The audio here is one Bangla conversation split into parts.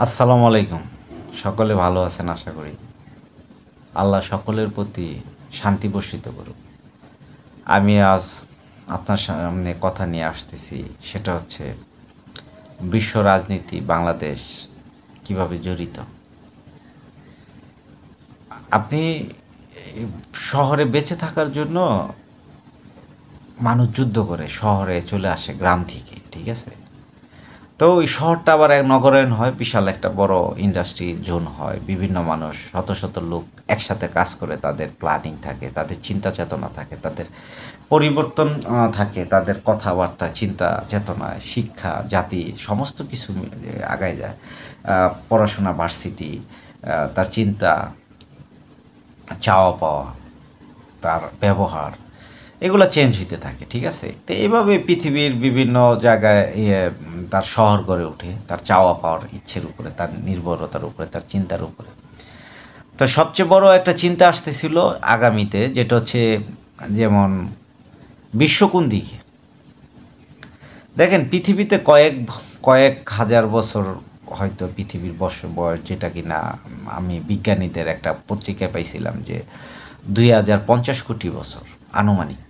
আসসালামু আলাইকুম। সকলে ভালো আছেন আশা করি। আল্লাহ সকলের প্রতি শান্তি বর্ষিত করুক। আমি আজ আপনার সামনে কথা নিয়ে আসতেছি, সেটা হচ্ছে বিশ্ব রাজনীতি বাংলাদেশ কিভাবে জড়িত। আপনি শহরে বেঁচে থাকার জন্য মানুষ যুদ্ধ করে শহরে চলে আসে গ্রাম থেকে, ঠিক আছে? তো ওই শহরটা আবার এক নগরায়ণ হয়, বিশাল একটা বড় ইন্ডাস্ট্রি জোন হয়। বিভিন্ন মানুষ, শত শত লোক একসাথে কাজ করে, তাদের প্ল্যানিং থাকে, তাদের চিন্তা চেতনা থাকে, তাদের পরিবর্তন থাকে, তাদের কথাবার্তা, চিন্তা চেতনায়, শিক্ষা, জাতি সমস্ত কিছু আগায় যায়। পড়াশোনা, ভার্সিটি, তার চিন্তা, চাওয়া পাওয়া, তার ব্যবহার এগুলো চেঞ্জ হইতে থাকে, ঠিক আছে? তো এইভাবে পৃথিবীর বিভিন্ন জায়গায় তার শহর গড়ে ওঠে, তার চাওয়া পাওয়ার ইচ্ছের উপরে, তার নির্ভরতার উপরে, তার চিন্তার উপরে। তো সবচেয়ে বড় একটা চিন্তা আসতেছিল আগামীতে, যেটা হচ্ছে যেমন বিশ্ব কোন দিকে। দেখেন পৃথিবীতে কয়েক কয়েক হাজার বছর, হয়তো পৃথিবীর বয়স, যেটা কিনা আমি বিজ্ঞানীদের একটা পত্রিকায় পাইছিলাম যে 2050 কোটি বছর আনুমানিক।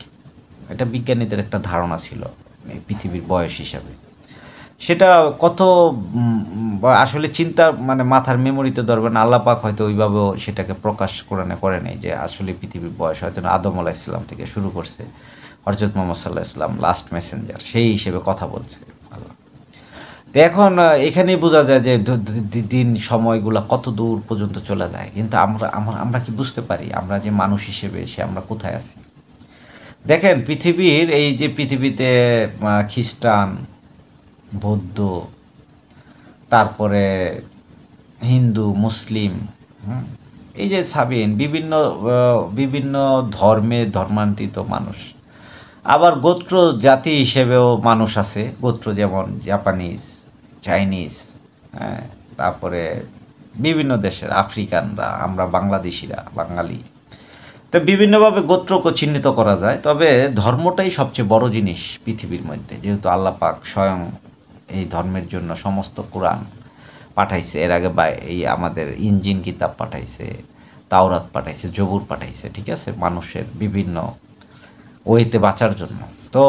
এটা বিজ্ঞানীদের একটা ধারণা ছিল এই পৃথিবীর বয়স হিসাবে। সেটা কত আসলে চিন্তা মানে মাথার মেমোরিতে ধরবেন, আল্লাহ পাক হয়তো ওইভাবেও সেটাকে প্রকাশ করে নেই যে আসলে পৃথিবীর বয়স হয়তো আদম আলাইহিস সালাম থেকে শুরু করছে হযরত মুহাম্মদ সাল্লাল্লাহু আলাইহি ওয়াসাল্লাম লাস্ট মেসেঞ্জার, সেই হিসেবে কথা বলছে আল্লাহ। তো এখন এখানেই বোঝা যায় যে দিন সময়গুলা কত দূর পর্যন্ত চলে যায়, কিন্তু আমরা কি বুঝতে পারি আমরা যে মানুষ হিসেবে সে আমরা কোথায় আছি। দেখেন পৃথিবীর এই যে পৃথিবীতে খ্রিস্টান, বৌদ্ধ, তারপরে হিন্দু, মুসলিম, হুম, এই যে সাবিন বিভিন্ন বিভিন্ন ধর্মান্তরিত মানুষ। আবার গোত্র জাতি হিসেবেও মানুষ আছে। গোত্র যেমন জাপানিজ, চাইনিজ, হ্যাঁ, তারপরে বিভিন্ন দেশের আফ্রিকানরা, আমরা বাংলাদেশিরা, বাঙালি। তো বিভিন্নভাবে গোত্রকে চিহ্নিত করা যায়, তবে ধর্মটাই সবচেয়ে বড় জিনিস পৃথিবীর মধ্যে, যেহেতু আল্লাহ পাক স্বয়ং এই ধর্মের জন্য সমস্ত কোরআন পাঠাইছে। এর আগে বা এই আমাদের ইঞ্জিন কিতাব পাঠাইছে, তাওরাত পাঠাইছে, জবুর পাঠাইছে, ঠিক আছে, মানুষের বিভিন্ন ওয়েতে বাঁচার জন্য। তো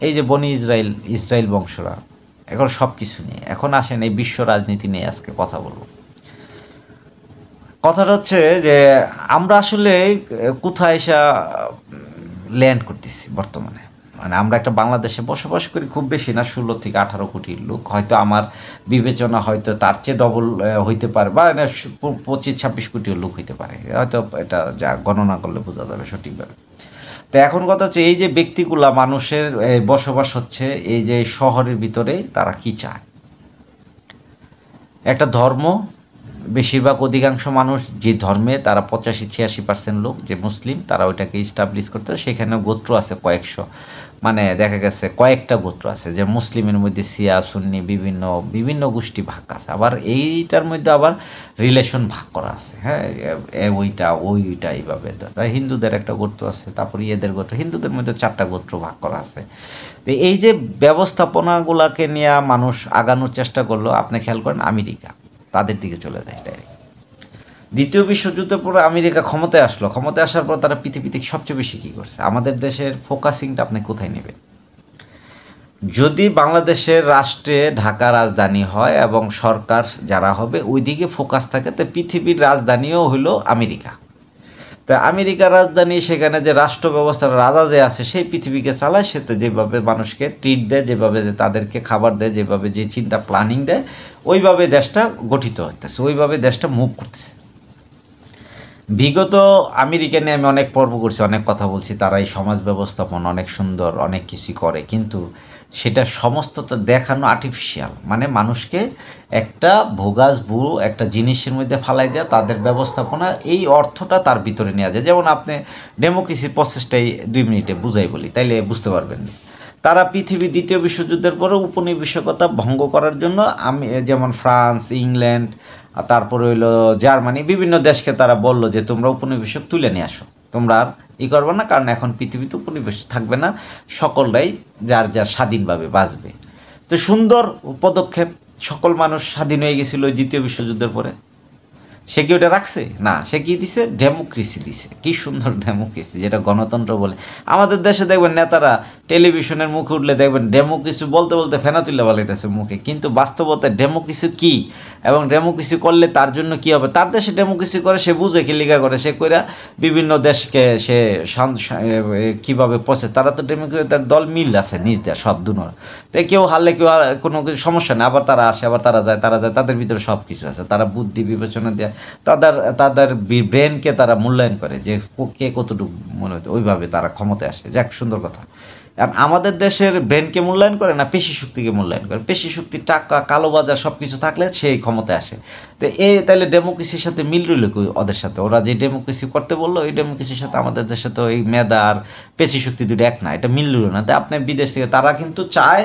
এই যে বনি ইসরায়েল বংশরা, এখন সব কিছু নিয়ে এখন আসেন এই বিশ্ব রাজনীতি নিয়ে আজকে কথা বলবো। কথাটা হচ্ছে যে আমরা আসলে কোথায় এসে ল্যান্ড করতেছি বর্তমানে। মানে আমরা একটা বাংলাদেশে বসবাস করি, খুব বেশি না, 16 থেকে 18 কোটির লোক। হয়তো আমার বিবেচনা হয়তো তার চেয়ে ডবল হইতে পারে, বা 25-26 কোটির লোক হইতে পারে, হয়তো এটা যা গণনা করলে বোঝা যাবে সঠিকভাবে। তো এখন কথা হচ্ছে এই যে ব্যক্তিগুলা মানুষের বসবাস হচ্ছে এই যে শহরের ভিতরে, তারা কি চায় একটা ধর্ম। বেশিরভাগ অধিকাংশ মানুষ যে ধর্মে, তারা 85-86% লোক যে মুসলিম, তারা ওইটাকে ইস্টাবলিশ করতে, সেখানে গোত্র আছে কয়েকশো, মানে দেখা গেছে কয়েকটা গোত্র আছে, যে মুসলিমের মধ্যে শিয়া সুন্নি বিভিন্ন বিভিন্ন গোষ্ঠী ভাগ আছে। আবার এইটার মধ্যে আবার রিলেশন ভাগ করা আছে, হ্যাঁ, ওইটা এইভাবে। তাই হিন্দুদের একটা গোত্র আছে, তারপর ইয়েদের গোত্র, হিন্দুদের মধ্যে 4টা গোত্র ভাগ করা আছে। তো এই যে ব্যবস্থাপনাগুলাকে নিয়ে মানুষ আগানোর চেষ্টা করলো, আপনি খেয়াল করেন আমেরিকা তাদের দিকে চলে যায় ডাইরেক্ট। দ্বিতীয় বিশ্বযুদ্ধের পর আমেরিকা ক্ষমতায় আসলো, ক্ষমতায় আসার পর তারা পৃথিবীতে সবচেয়ে বেশি কী করছে, আমাদের দেশের ফোকাসিংটা আপনি কোথায় নেবেন। যদি বাংলাদেশের রাষ্ট্রে ঢাকা রাজধানী হয় এবং সরকার যারা হবে ওই দিকে ফোকাস থাকে, তো পৃথিবীর রাজধানীও হলো আমেরিকা। তা আমেরিকার রাজধানী, সেখানে যে রাষ্ট্র ব্যবস্থার রাজা যে আছে, সেই পৃথিবীকে চালায়, সে তো যেভাবে মানুষকে ট্রিট দেয়, যেভাবে যে তাদেরকে খাবার দেয়, যেভাবে যে চিন্তা প্ল্যানিং দেয়, ওইভাবে দেশটা গঠিত হতেছে, ওইভাবে দেশটা মুভ করতেছে। বিগত আমেরিকা নিয়ে আমি অনেক পর্ব করছি, অনেক কথা বলছি, তারা এই সমাজ ব্যবস্থাপনা অনেক সুন্দর, অনেক কিছুই করে, কিন্তু সেটা সমস্ত তো দেখানো আর্টিফিশিয়াল, মানে মানুষকে একটা বুড়ো একটা জিনিসের মধ্যে ফালাই দেওয়া, তাদের ব্যবস্থাপনা এই অর্থটা তার ভিতরে নেওয়া যায়। যেমন আপনি ডেমোক্রেসির প্রসেসটাই 2 মিনিটে বুঝাই বলি, তাইলে বুঝতে পারবেন। তারা পৃথিবী দ্বিতীয় বিশ্বযুদ্ধের পরে উপনিবেশিকতা ভঙ্গ করার জন্য যেমন ফ্রান্স, ইংল্যান্ড, তারপরে হইলো জার্মানি, বিভিন্ন দেশকে তারা বলল যে তোমরা উপনিবেশক তুলে নিয়ে আসো, তোমরা আর করবে না, কারণ এখন পৃথিবীতে উপনিবেশ থাকবে না, সকলরাই যার যার স্বাধীনভাবে বাঁচবে। তো সুন্দর পদক্ষেপ। সকল মানুষ স্বাধীন হয়ে গেছিল ওই দ্বিতীয় বিশ্বযুদ্ধের পরে? সে কি ওটা রাখছে? না, সে কি দিছে? ডেমোক্রেসি দিছে। কি সুন্দর ডেমোক্রেসি, যেটা গণতন্ত্র বলে। আমাদের দেশে দেখবেন নেতারা টেলিভিশনের মুখে উঠলে দেখবেন ডেমোক্রেসি বলতে বলতে ফেনা তুলে বলাইতেছে মুখে, কিন্তু বাস্তবতায় ডেমোক্রেসি কি এবং ডেমোক্রেসি করলে তার জন্য কি হবে, তার দেশে ডেমোক্রেসি করে সে বুঝে কি লিগা করে, সে কইরা বিভিন্ন দেশকে সে কীভাবে প্রসেস, তারা তো ডেমোক্রেসি তার দল মিল আছে নিজ দেশ সব দুনোর, তাই কেউ হারলে কেউ কোনো কিছু সমস্যা নেই, আবার তারা আসে আবার তারা যায়, তাদের ভিতরে সব কিছু আছে, তারা বুদ্ধি বিবেচনা দেয়, তাদের ব্রেনকে তারা মূল্যায়ন করে যে কে কতটুকু মনে হতো, ওইভাবে তারা ক্ষমতায় আসে। যাক, সুন্দর কথা। আর আমাদের দেশের ব্রেনকে মূল্যায়ন করে না, পেশি শক্তিকে মূল্যায়ন করে। পেশি শক্তি, টাকা, কালোবাজার সব কিছু থাকলে সেই ক্ষমতায় আসে। তো তাহলে ডেমোক্রেসির সাথে মিল রইল কই ওদের সাথে? ওরা যে ডেমোক্রেসি করতে বললো, এই ডেমোক্রেসির সাথে আমাদের দেশে তো এই মেধা আর পেশি শক্তি দুটো এক না, এটা মিল রইল না। তাই আপনি বিদেশ থেকে তারা কিন্তু চায়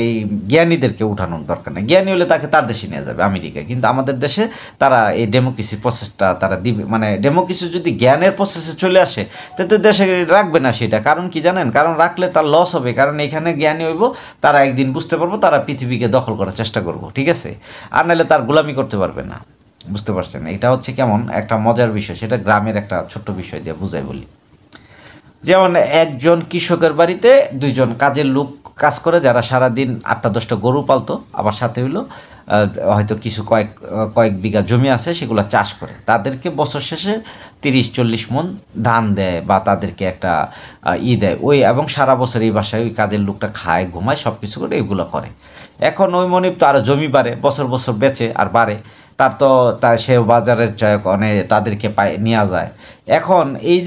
এই জ্ঞানীদেরকে উঠানোর দরকার নেই, জ্ঞানী হলে তাকে তার দেশে নিয়ে যাবে আমেরিকায়, কিন্তু আমাদের দেশে তারা এই ডেমোক্রেসি প্রসেসটা তারা দিবে, মানে ডেমোক্রেসি যদি জ্ঞানের প্রসেসে চলে আসে তো দেশে রাখবে না সেটা। কারণ কি জানেন? কারণ রাখলে তার লস হবে, কারণ এখানে জ্ঞানী হইব, তারা একদিন বুঝতে পারবো, তারা পৃথিবীকে দখল করার চেষ্টা করবো, ঠিক আছে? আর নাহলে তার গোলামি করতে পারবে না। বুঝতে পারছেন? এটা হচ্ছে কেমন একটা মজার বিষয়, সেটা গ্রামের একটা ছোট্ট বিষয় দিয়ে বুঝাই বলি। যেমন একজন কৃষকের বাড়িতে দুইজন কাজের লোক কাজ করে, যারা সারাদিন 8টা-10টা গরু পালতো, আবার সাথে হইলো হয়তো কিছু কয়েক বিঘা জমি আছে, সেগুলো চাষ করে। তাদেরকে বছর শেষে 30-40 মণ ধান দেয় বা তাদেরকে একটা দেয় ওই, এবং সারা বছর এই বাসায় ওই কাজের লোকটা খায়, ঘুমায়, সব কিছু করে এগুলো করে। এখন ওই মনিব তো আরও জমি বাড়ে, বছর বছর বেচে আর বাড়ে, তার সে বাজারে তাদেরকে নেওয়া যায়। এখন এই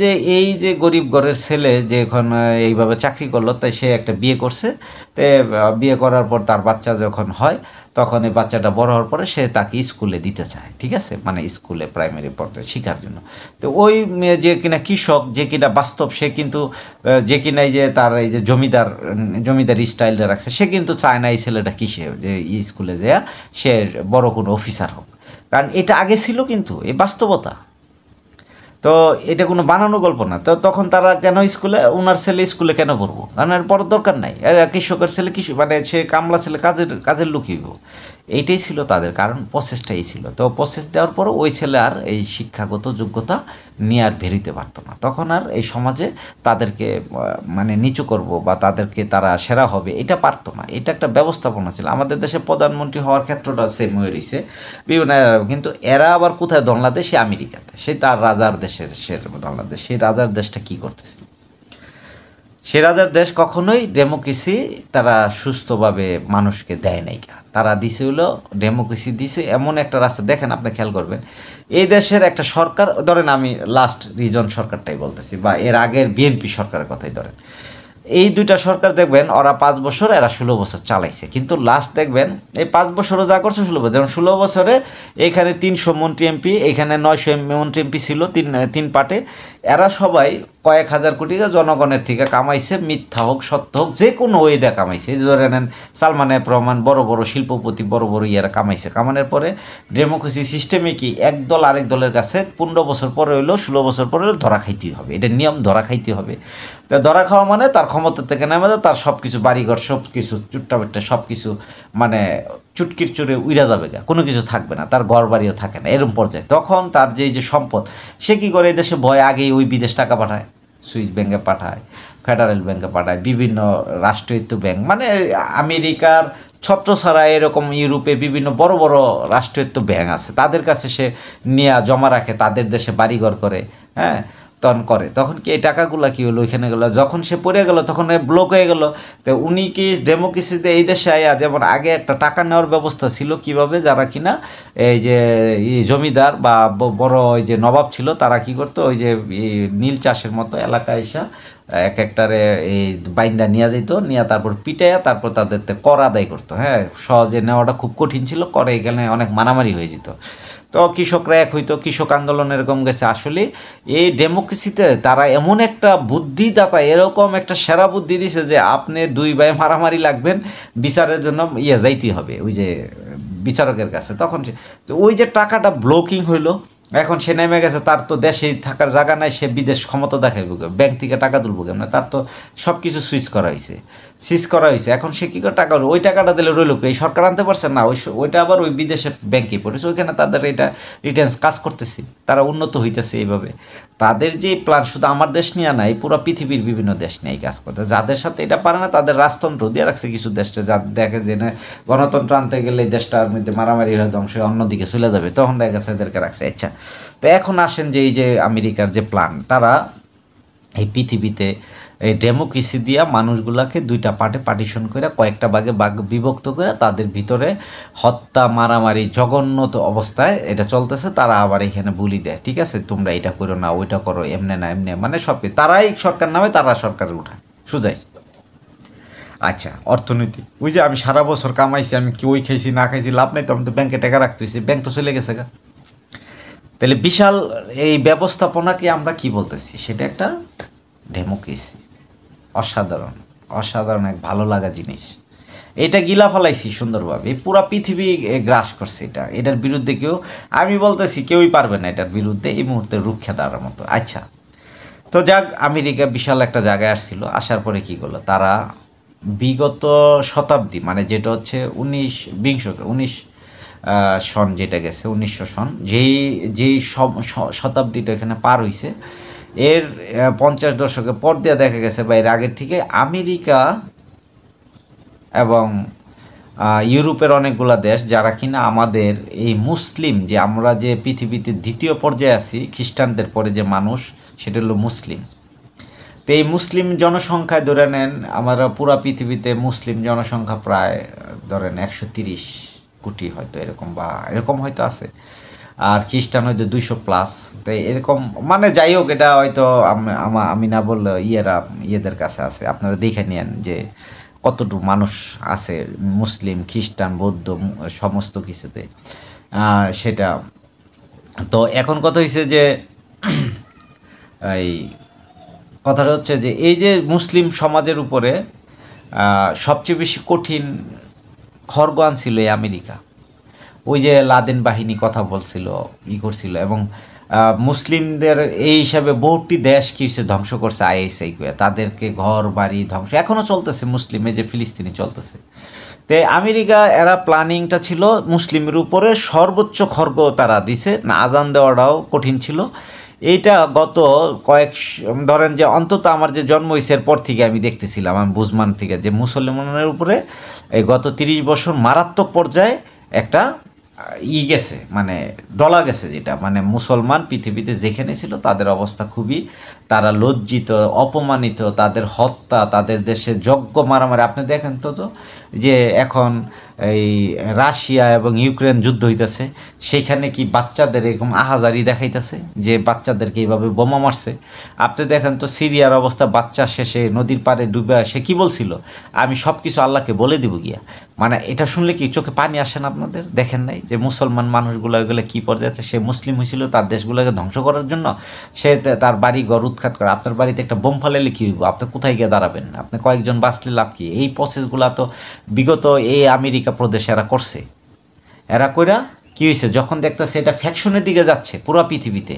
যে গরিব ঘরের ছেলে যে এখন এইভাবে চাকরি করলো, তাই সে একটা বিয়ে করছে। তো বিয়ে করার পর তার বাচ্চা যখন হয়, তখন এই বাচ্চাটা বড় হওয়ার পরে সে তাকে স্কুলে দিতে চায়, ঠিক আছে? মানে স্কুলে প্রাইমারি পর্যায়ে শেখার জন্য। তো ওই যে কিনা কৃষক, যে কিনা বাস্তব, সে কিন্তু যে কিনা এই যে তার এই যে জমিদার স্টাইলটা রাখছে, সে কিন্তু চায় না এই ছেলেটা কিসে যে স্কুলে যায় সে বড় কোনো অফিসার হোক, কারণ এটা আগে ছিল, কিন্তু এই বাস্তবতা। তো এটা কোনো বানানো গল্প না। তো তখন তারা কেন ওনার ছেলে স্কুলে কেন পড়বো? কারণ এর বড় দরকার নাই, কৃষকের ছেলে মানে সে কামলা ছেলে, কাজের লোক হইব। এইটাই ছিল তাদের, কারণ প্রসেসটাই ছিল। তো প্রসেস দেওয়ার পরও ওই ছেলে আর এই শিক্ষাগত যোগ্যতা নিয়ে আর বেরোতে পারতো না। তখন আর এই সমাজে তাদেরকে মানে নিচু করব বা তাদেরকে তারা সেরা হবে, এটা পারতো না। এটা একটা ব্যবস্থাপনা ছিল। আমাদের দেশে প্রধানমন্ত্রী হওয়ার ক্ষেত্রটা সেম হয়ে রয়েছে বিভিন্ন, কিন্তু এরা আবার কোথায় ধনলা দেশে? আমেরিকাতে। সে তার রাজার দেশের ধনলা দেশ। সেই রাজার দেশটা কী করতেছে? সে রাজার দেশ কখনোই ডেমোক্রেসি তারা সুস্থভাবে মানুষকে দেয় নাই। তারা দিছে হলো ডেমোক্রেসি দিছে এমন একটা রাস্তা। দেখেন, আপনি খেয়াল করবেন, এই দেশের একটা সরকার ধরেন, আমি লাস্ট রিজন সরকারটাই বলতেছি, বা এর আগের বিএনপি সরকারের কথাই ধরেন, এই দুইটা সরকার দেখবেন ওরা 5 বছর, এরা 16 বছর চালাইছে, কিন্তু লাস্ট দেখবেন এই 5 বছরও যা করছে 16 বছর। যেমন 16 বছরে এখানে 300 মন্ত্রী এমপি, এখানে 900 মন্ত্রী এমপি ছিল তিন পার্টে। এরা সবাই কয়েক হাজার কোটি জনগণের থেকে কামাইছে, মিথ্যা হোক সত্য হোক যে কোনো ওয়েদা কামাইছে। এই ধরে নেন সালমান এফ রহমান, বড় বড় শিল্পপতি, বড় বড় ইয়ারা কামাইছে। কামানোর পরে ডেমোক্রেসি সিস্টেমে কি এক দল আরেক দলের কাছে 15 বছর পরে হইলো, 16 বছর পরে হইলো ধরা খাইতেই হবে। এটা নিয়ম, ধরা খাইতে হবে। তা ধরা খাওয়া মানে তার ক্ষমতা থেকে নেমে যায়, তার সব কিছু বাড়িঘর সব কিছু চুট্টাবেট্টা সব কিছু মানে চুটকির চুরে উইরা যাবে, কোনো কিছু থাকবে না, তার ঘর বাড়িও থাকে না, এরকম পর্যায়ে। তখন তার যে সম্পদ, সে কী করে? এই দেশে ভয় আগেই ওই বিদেশ টাকা পাঠায়, সুইস ব্যাঙ্কে পাঠায়, ফেডারেল ব্যাঙ্কে পাঠায়, বিভিন্ন রাষ্ট্রায়ত্ত ব্যাঙ্ক, মানে আমেরিকার ছত্রছাড়া এরকম ইউরোপে বিভিন্ন বড় বড় রাষ্ট্রায়ত্ত ব্যাঙ্ক আছে, তাদের কাছে সে নিয়ে জমা রাখে, তাদের দেশে বাড়িঘর করে, হ্যাঁ, তখন কি এই টাকাগুলো কী হলো? ওইখানে গেলো, যখন সে পড়ে গেল তখন ব্লক হয়ে গেল। তো উনি কি ডেমোক্রেসিতে এই দেশে আয়া, যেমন আগে একটা টাকা নেওয়ার ব্যবস্থা ছিল, কিভাবে যারা কিনা এই যে জমিদার বা বড় ওই যে নবাব ছিল, তারা কি করতো? ওই যে নীল চাষের মতো এলাকায় এসে এক একটারে এই বাইন্দা নিয়ে যেত, নিয়ে তারপর পিটাইয়া তারপর তাদের কর আদায় করতো। হ্যাঁ, সহজে নেওয়াটা খুব কঠিন ছিল, করে এখানে অনেক মারামারি হয়ে যেত। তো কৃষকরা এক হইতো, কৃষক আন্দোলন এরকম গেছে। আসলে এই ডেমোক্রেসিতে তারা এমন একটা বুদ্ধিদাতা, এরকম একটা সেরা বুদ্ধি দিছে যে আপনি দুই ভাই মারামারি লাগবেন, বিচারের জন্য যাইতেই হবে ওই যে বিচারকের কাছে। তখন তো ওই যে টাকাটা ব্লকিং হইলো, এখন সে নেমে গেছে, তার তো দেশেই থাকার জায়গা নাই, সে বিদেশ ক্ষমতা দেখাইব, ব্যাংক থেকে টাকা তুলবো কেমন, তার তো সব কিছু সুইচ করা হয়েছে। এখন সে কী করে টাকা, ওই টাকাটা দিলে রইল, এই সরকার আনতে পারছে না, ওইটা আবার ওই বিদেশের ব্যাংকে পড়েছে, ওইখানে তাদের এটা রিটার্নস কাজ করতেছে, তারা উন্নত হইতেছে এইভাবে। তাদের যে প্ল্যান শুধু আমার দেশ নিয়ে নাই, পুরো পৃথিবীর বিভিন্ন দেশ নিয়ে কাজ করতে, যাদের সাথে এটা পারে না তাদের রাজতন্ত্র দিয়ে রাখছে কিছু দেশটা, যা দেখে যে না গণতন্ত্র আনতে গেলে এই দেশটার মধ্যে মারামারি হয়ে ধ্বংস হয়ে অন্যদিকে চলে যাবে, তখন দেখা গেছে এদেরকে রাখছে। আচ্ছা, তো এখন আসেন যে এই যে আমেরিকার যে প্ল্যান, তারা এই পৃথিবীতে এই ডেমোক্রেসি দিয়া মানুষগুলাকে দুইটা পার্টে পার্টিশন করে, কয়েকটা ভাগে বিভক্ত করে, তাদের ভিতরে হত্যা মারামারি জঘন্য অবস্থায় এটা চলতেছে। তারা আবার এখানে বলি দেয়, ঠিক আছে তোমরা এটা করো না, ওইটা করো, এমনে না এমনি, মানে সব তারাই সরকার নামে, তারা সরকারে উঠায় সুজাই। আচ্ছা, অর্থনীতি, ওই যে আমি সারা বছর কামাইছি, আমি কি ওই খাইছি না খাইছি লাভ নেই তো, আমি তো ব্যাংকে টাকা রাখতে হয়েছি, ব্যাংক তো চলে গেছে গা। তাহলে বিশাল এই ব্যবস্থাপনাকে আমরা কি বলতেছি, সেটা একটা ডেমোক্রেসি। অসাধারণ, অসাধারণ এক ভালো লাগা জিনিস। এটা গিলা ফেলাইছি সুন্দরভাবে, এই পুরা পৃথিবী গ্রাস করছে এটা, এটার বিরুদ্ধে কেউ, আমি বলতেছি কেউই পারবে না এটার বিরুদ্ধে এই মুহূর্তে রুখে দেওয়ার মতো। আচ্ছা, তো যাক, আমেরিকা বিশাল একটা জায়গায় আসছিল, আসার পরে কি করলো তারা, বিগত শতাব্দী মানে যেটা হচ্ছে 19 সন যেটা গেছে 1900 সন, যেই শতাব্দীটা এখানে পার হইছে, এর 50 দশকের পর দিয়ে দেখা গেছে বা এর আগের থেকে আমেরিকা এবং ইউরোপের অনেকগুলা দেশ, যারা কিনা আমাদের এই মুসলিম, যে আমরা যে পৃথিবীতে দ্বিতীয় পর্যায়ে আছি খ্রিস্টানদের পরে যে মানুষ, সেটা হলো মুসলিম। তো এই মুসলিম জনসংখ্যায় ধরে নেন, আমরা পুরা পৃথিবীতে মুসলিম জনসংখ্যা প্রায় ধরেন 130 কোটি হয়তো, এরকম বা এরকম হয়তো আছে, আর খ্রিস্টান হয়তো 200+। তাই এরকম, মানে যাই হোক, এটা হয়তো আমি না বললে ইয়েদের কাছে আছে, আপনারা দেখে নেন যে কতটুকু মানুষ আছে মুসলিম, খ্রিস্টান, বৌদ্ধ সমস্ত কিছুতে, সেটা। তো এখন কথা হয়েছে যে এই কথাটা হচ্ছে যে এই যে মুসলিম সমাজের উপরে সবচেয়ে বেশি কঠিন খড়গ আনছিল এই আমেরিকা, ওই যে লাদেন বাহিনী কথা বলছিল, করছিল, এবং মুসলিমদের এই হিসাবে বহুটি দেশ কি হচ্ছে ধ্বংস করছে আইএসআই করে, তাদেরকে ঘর বাড়ি ধ্বংস এখনও চলতেছে, মুসলিমে যে ফিলিস্তিনি চলতেছে। তো আমেরিকা এরা প্ল্যানিংটা ছিল মুসলিমের উপরে সর্বোচ্চ খড়গ তারা দিছে না, আজান দেওয়াটাও কঠিন ছিল। এইটা গত ধরেন যে অন্তত আমার যে জন্ম হয়েছে এরপর থেকে আমি দেখতেছিলাম, আমি বুঝমান থেকে, যে মুসলমানের উপরে এই গত 30 বছর মারাত্মক পর্যায়ে একটা গেছে, মানে ডলা গেছে, যেটা মানে মুসলমান পৃথিবীতে যেখানে ছিল তাদের অবস্থা খুবই, তারা লজ্জিত, অপমানিত, তাদের হত্যা, তাদের দেশে যজ্ঞ মারামারি। আপনি দেখেন তো যে এখন এই রাশিয়া এবং ইউক্রেন যুদ্ধ হইতেছে, সেখানে কি বাচ্চাদের এরকম আহাজারি দেখাইতেছে যে বাচ্চাদেরকে এইভাবে বোমা মারছে। আপনি দেখেন তো সিরিয়ার অবস্থা, বাচ্চা শেষে নদীর পাড়ে ডুবে, সে কি বলছিল, আমি সব কিছু আল্লাহকে বলে দিব গিয়া। মানে এটা শুনলে কি চোখে পানি আসে না আপনাদের? দেখেন নাই যে মুসলমান মানুষগুলো এগুলো কী পর্যায়ে, সে মুসলিম হয়েছিল তার দেশগুলোকে ধ্বংস করার জন্য, সে তার বাড়ি ঘর উৎখাত করে। আপনার বাড়িতে একটা বোম ফালাইলে কী হইব, আপনি কোথায় গিয়ে দাঁড়াবেন, আপনি কয়েকজন বাঁচলে লাভ কি? এই প্রসেসগুলো তো বিগত এই আমেরিকা প্রদেশে এরা করছে। এরা কইরা কী হয়েছে, যখন দেখতেছে এটা ফ্যাকশনের দিকে যাচ্ছে পুরো পৃথিবীতে,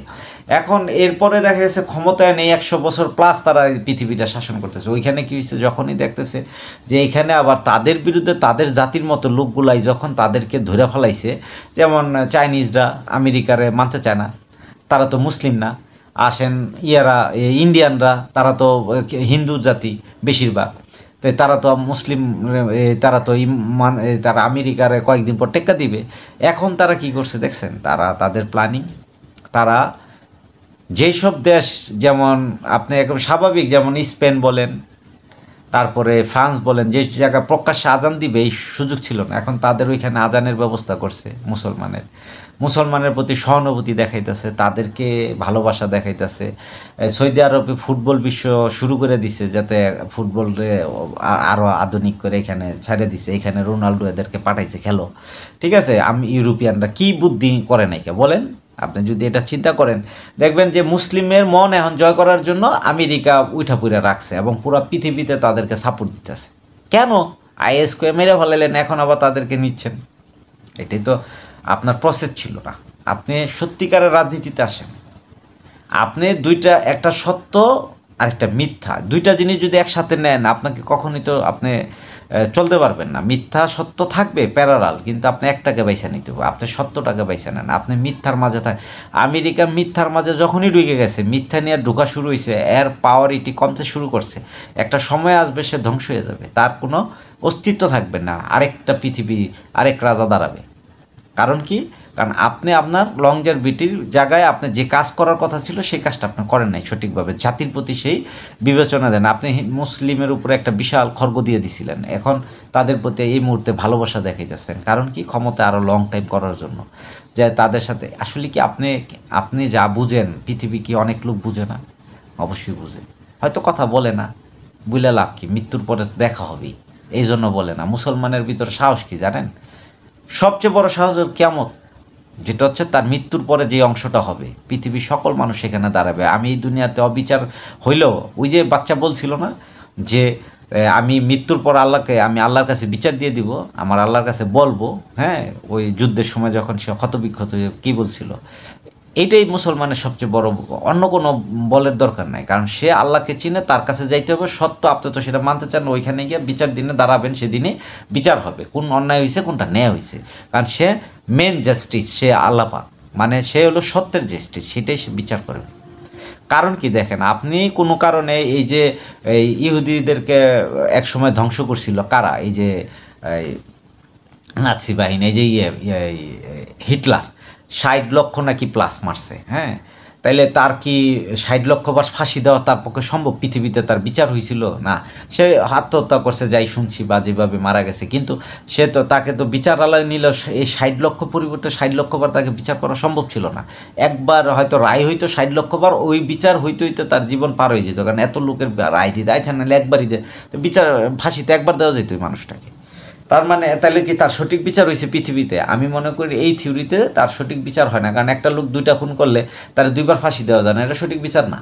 এখন এরপরে দেখা গেছে ক্ষমতায় নেই, 100 বছর প্লাস তারা পৃথিবীটা শাসন করতেছে। ওইখানে কী হয়েছে, যখনই দেখতেছে যে এইখানে আবার তাদের বিরুদ্ধে তাদের জাতির মতো লোকগুলাই যখন তাদেরকে ধরে ফেলাইছে, যেমন চাইনিজরা আমেরিকারে মানতে চায় না, তারা তো মুসলিম না। আসেন ইন্ডিয়ানরা, তারা তো হিন্দু জাতি বেশিরভাগ, তো তারা তো মুসলিম, তারা তো তারা আমেরিকার কয়েকদিন পর টেক্কা দিবে। এখন তারা কি করছে দেখছেন, তারা তাদের প্ল্যানিং, তারা যেসব দেশ, যেমন আপনি একদম স্বাভাবিক, যেমন স্পেন বলেন, তারপরে ফ্রান্স বলেন, যে জায়গায় প্রকাশ্যে আজান দিবে এই সুযোগ ছিল না, এখন তাদের ওইখানে আজানের ব্যবস্থা করছে। মুসলমানের প্রতি সহানুভূতি দেখাইতেছে, তাদেরকে ভালোবাসা দেখাইতেছে। সৌদি আরবে ফুটবল বিশ্ব শুরু করে দিছে, যাতে ফুটবলে আরও আধুনিক করে এখানে ছেড়ে দিছে, এখানে রোনাল্ডো এদেরকে পাঠাইছে খেলো, ঠিক আছে। ইউরোপিয়ানরা কি বুদ্ধি করে নাই কে বলেন? আপনি যদি এটা চিন্তা করেন, দেখবেন যে মুসলিমের মন এখন জয় করার জন্য আমেরিকা উঠা পুরে রাখছে এবং পুরো পৃথিবীতে তাদেরকে সাপোর্ট দিতেছে। কেন? আইএসকে মেরে ফেলাইলেন, এখন আবার তাদেরকে নিচ্ছেন। এটাই তো আপনার প্রসেস ছিল না। আপনি সত্যিকারের রাজনীতিতে আসেন। আপনি দুইটা, একটা সত্য আর একটা মিথ্যা, দুইটা জিনিস যদি একসাথে নেন আপনাকে কখনই তো আপনি চলতে পারবেন না। মিথ্যা সত্য থাকবে প্যারালাল, কিন্তু আপনি একটাকে বাইসা নিতে হবে, আপনি সত্যটাকে বাইসা নেন, আপনি মিথ্যার মাঝে আমেরিকা মিথ্যার মাঝে যখনই ঢুকে গেছে, মিথ্যা নিয়ে ঢোকা শুরু হয়েছে, এর পাওয়ার এটি কমতে শুরু করছে। একটা সময় আসবে সে ধ্বংস হয়ে যাবে, তার কোনো অস্তিত্ব থাকবে না, আরেকটা পৃথিবী, আরেক রাজা দাঁড়াবে। কারণ কি? কারণ আপনি আপনার লংজারভিটির জায়গায় আপনি যে কাজ করার কথা ছিল সেই কাজটা আপনি করেন নাই সঠিকভাবে, জাতির প্রতি সেই বিবেচনা দেন। আপনি মুসলিমের উপরে একটা বিশাল খর্গ দিয়ে দিছিলেন, এখন তাদের প্রতি এই মুহূর্তে ভালোবাসা দেখাইতেছেন। কারণ কি? ক্ষমতা আরও লং টাইম করার জন্য, যে তাদের সাথে আসলে কি আপনি যা বুঝেন, পৃথিবী কি অনেক লোক বুঝে না? অবশ্যই বুঝে, হয়তো কথা বলে না, বুঝলে লাভ কি? মৃত্যুর পরে দেখা হবেই, এই জন্য বলে না। মুসলমানের ভিতরে সাহস কি জানেন? সবচেয়ে বড় সাহস কিয়ামত, যেটা হচ্ছে তার মৃত্যুর পরে যে অংশটা হবে, পৃথিবীর সকল মানুষ সেখানে দাঁড়াবে। আমি এই দুনিয়াতে অবিচার হইলেও, ওই যে বাচ্চা বলছিল না যে আমি মৃত্যুর পর আমি আল্লাহর কাছে বিচার দিয়ে দিব, আমার আল্লাহর কাছে বলবো। হ্যাঁ, ওই যুদ্ধের সময় যখন সে ক্ষতবিক্ষত কী বলছিল, এইটাই মুসলমানের সবচেয়ে বড়, অন্য কোনো বলের দরকার নাই। কারণ সে আল্লাহকে চিনে, তার কাছে যাইতে হবে, সত্য আপনি তো সেটা মানতে চান, ওইখানে গিয়ে বিচার দিনে দাঁড়াবেন, সেদিনে বিচার হবে কোন অন্যায় হয়েছে কোনটা ন্যায় হয়েছে। কারণ সে মেন জাস্টিস, সে আল্লাহ পাক, মানে সে হলো সত্যের জাস্টিস, সেটাই সে বিচার করবে। কারণ কি দেখেন, আপনি কোনো কারণে এই যে এই ইহুদিদেরকে একসময় ধ্বংস করছিল কারা? এই যে নাৎসি বাহিনী, এই যে হিটলার ৬০ লক্ষ নাকি প্লাস মারছে। হ্যাঁ, তাইলে তার কি ৬০ লক্ষ বার ফাঁসি দেওয়া তার পক্ষে সম্ভব? পৃথিবীতে তার বিচার হয়েছিল না, সে আত্মহত্যা করছে যাই শুনছি, বা যেভাবে মারা গেছে। কিন্তু সে তো, তাকে তো বিচার আলাদা নিল, এই ৬০ লক্ষ পরিবর্তে ৬০ লক্ষ বার তাকে বিচার করা সম্ভব ছিল না। একবার হয়তো রায় হইতো ৬০ লক্ষ বার, ওই বিচার হইতে হইতে তার জীবন পার হয়ে যেত। কারণ এত লোকের রায় দিতে আইছে না, একবারই দেয় বিচার, ফাঁসিতে একবার দেওয়া যেত ওই মানুষটাকে। তার মানে তাহলে কি তার সঠিক বিচার হয়েছে পৃথিবীতে? আমি মনে করি এই থিওরিতে তার সঠিক বিচার হয় না। কারণ একটা লোক ২টা খুন করলে তার ২বার ফাঁসি দেওয়া যায় না, এটা সঠিক বিচার না।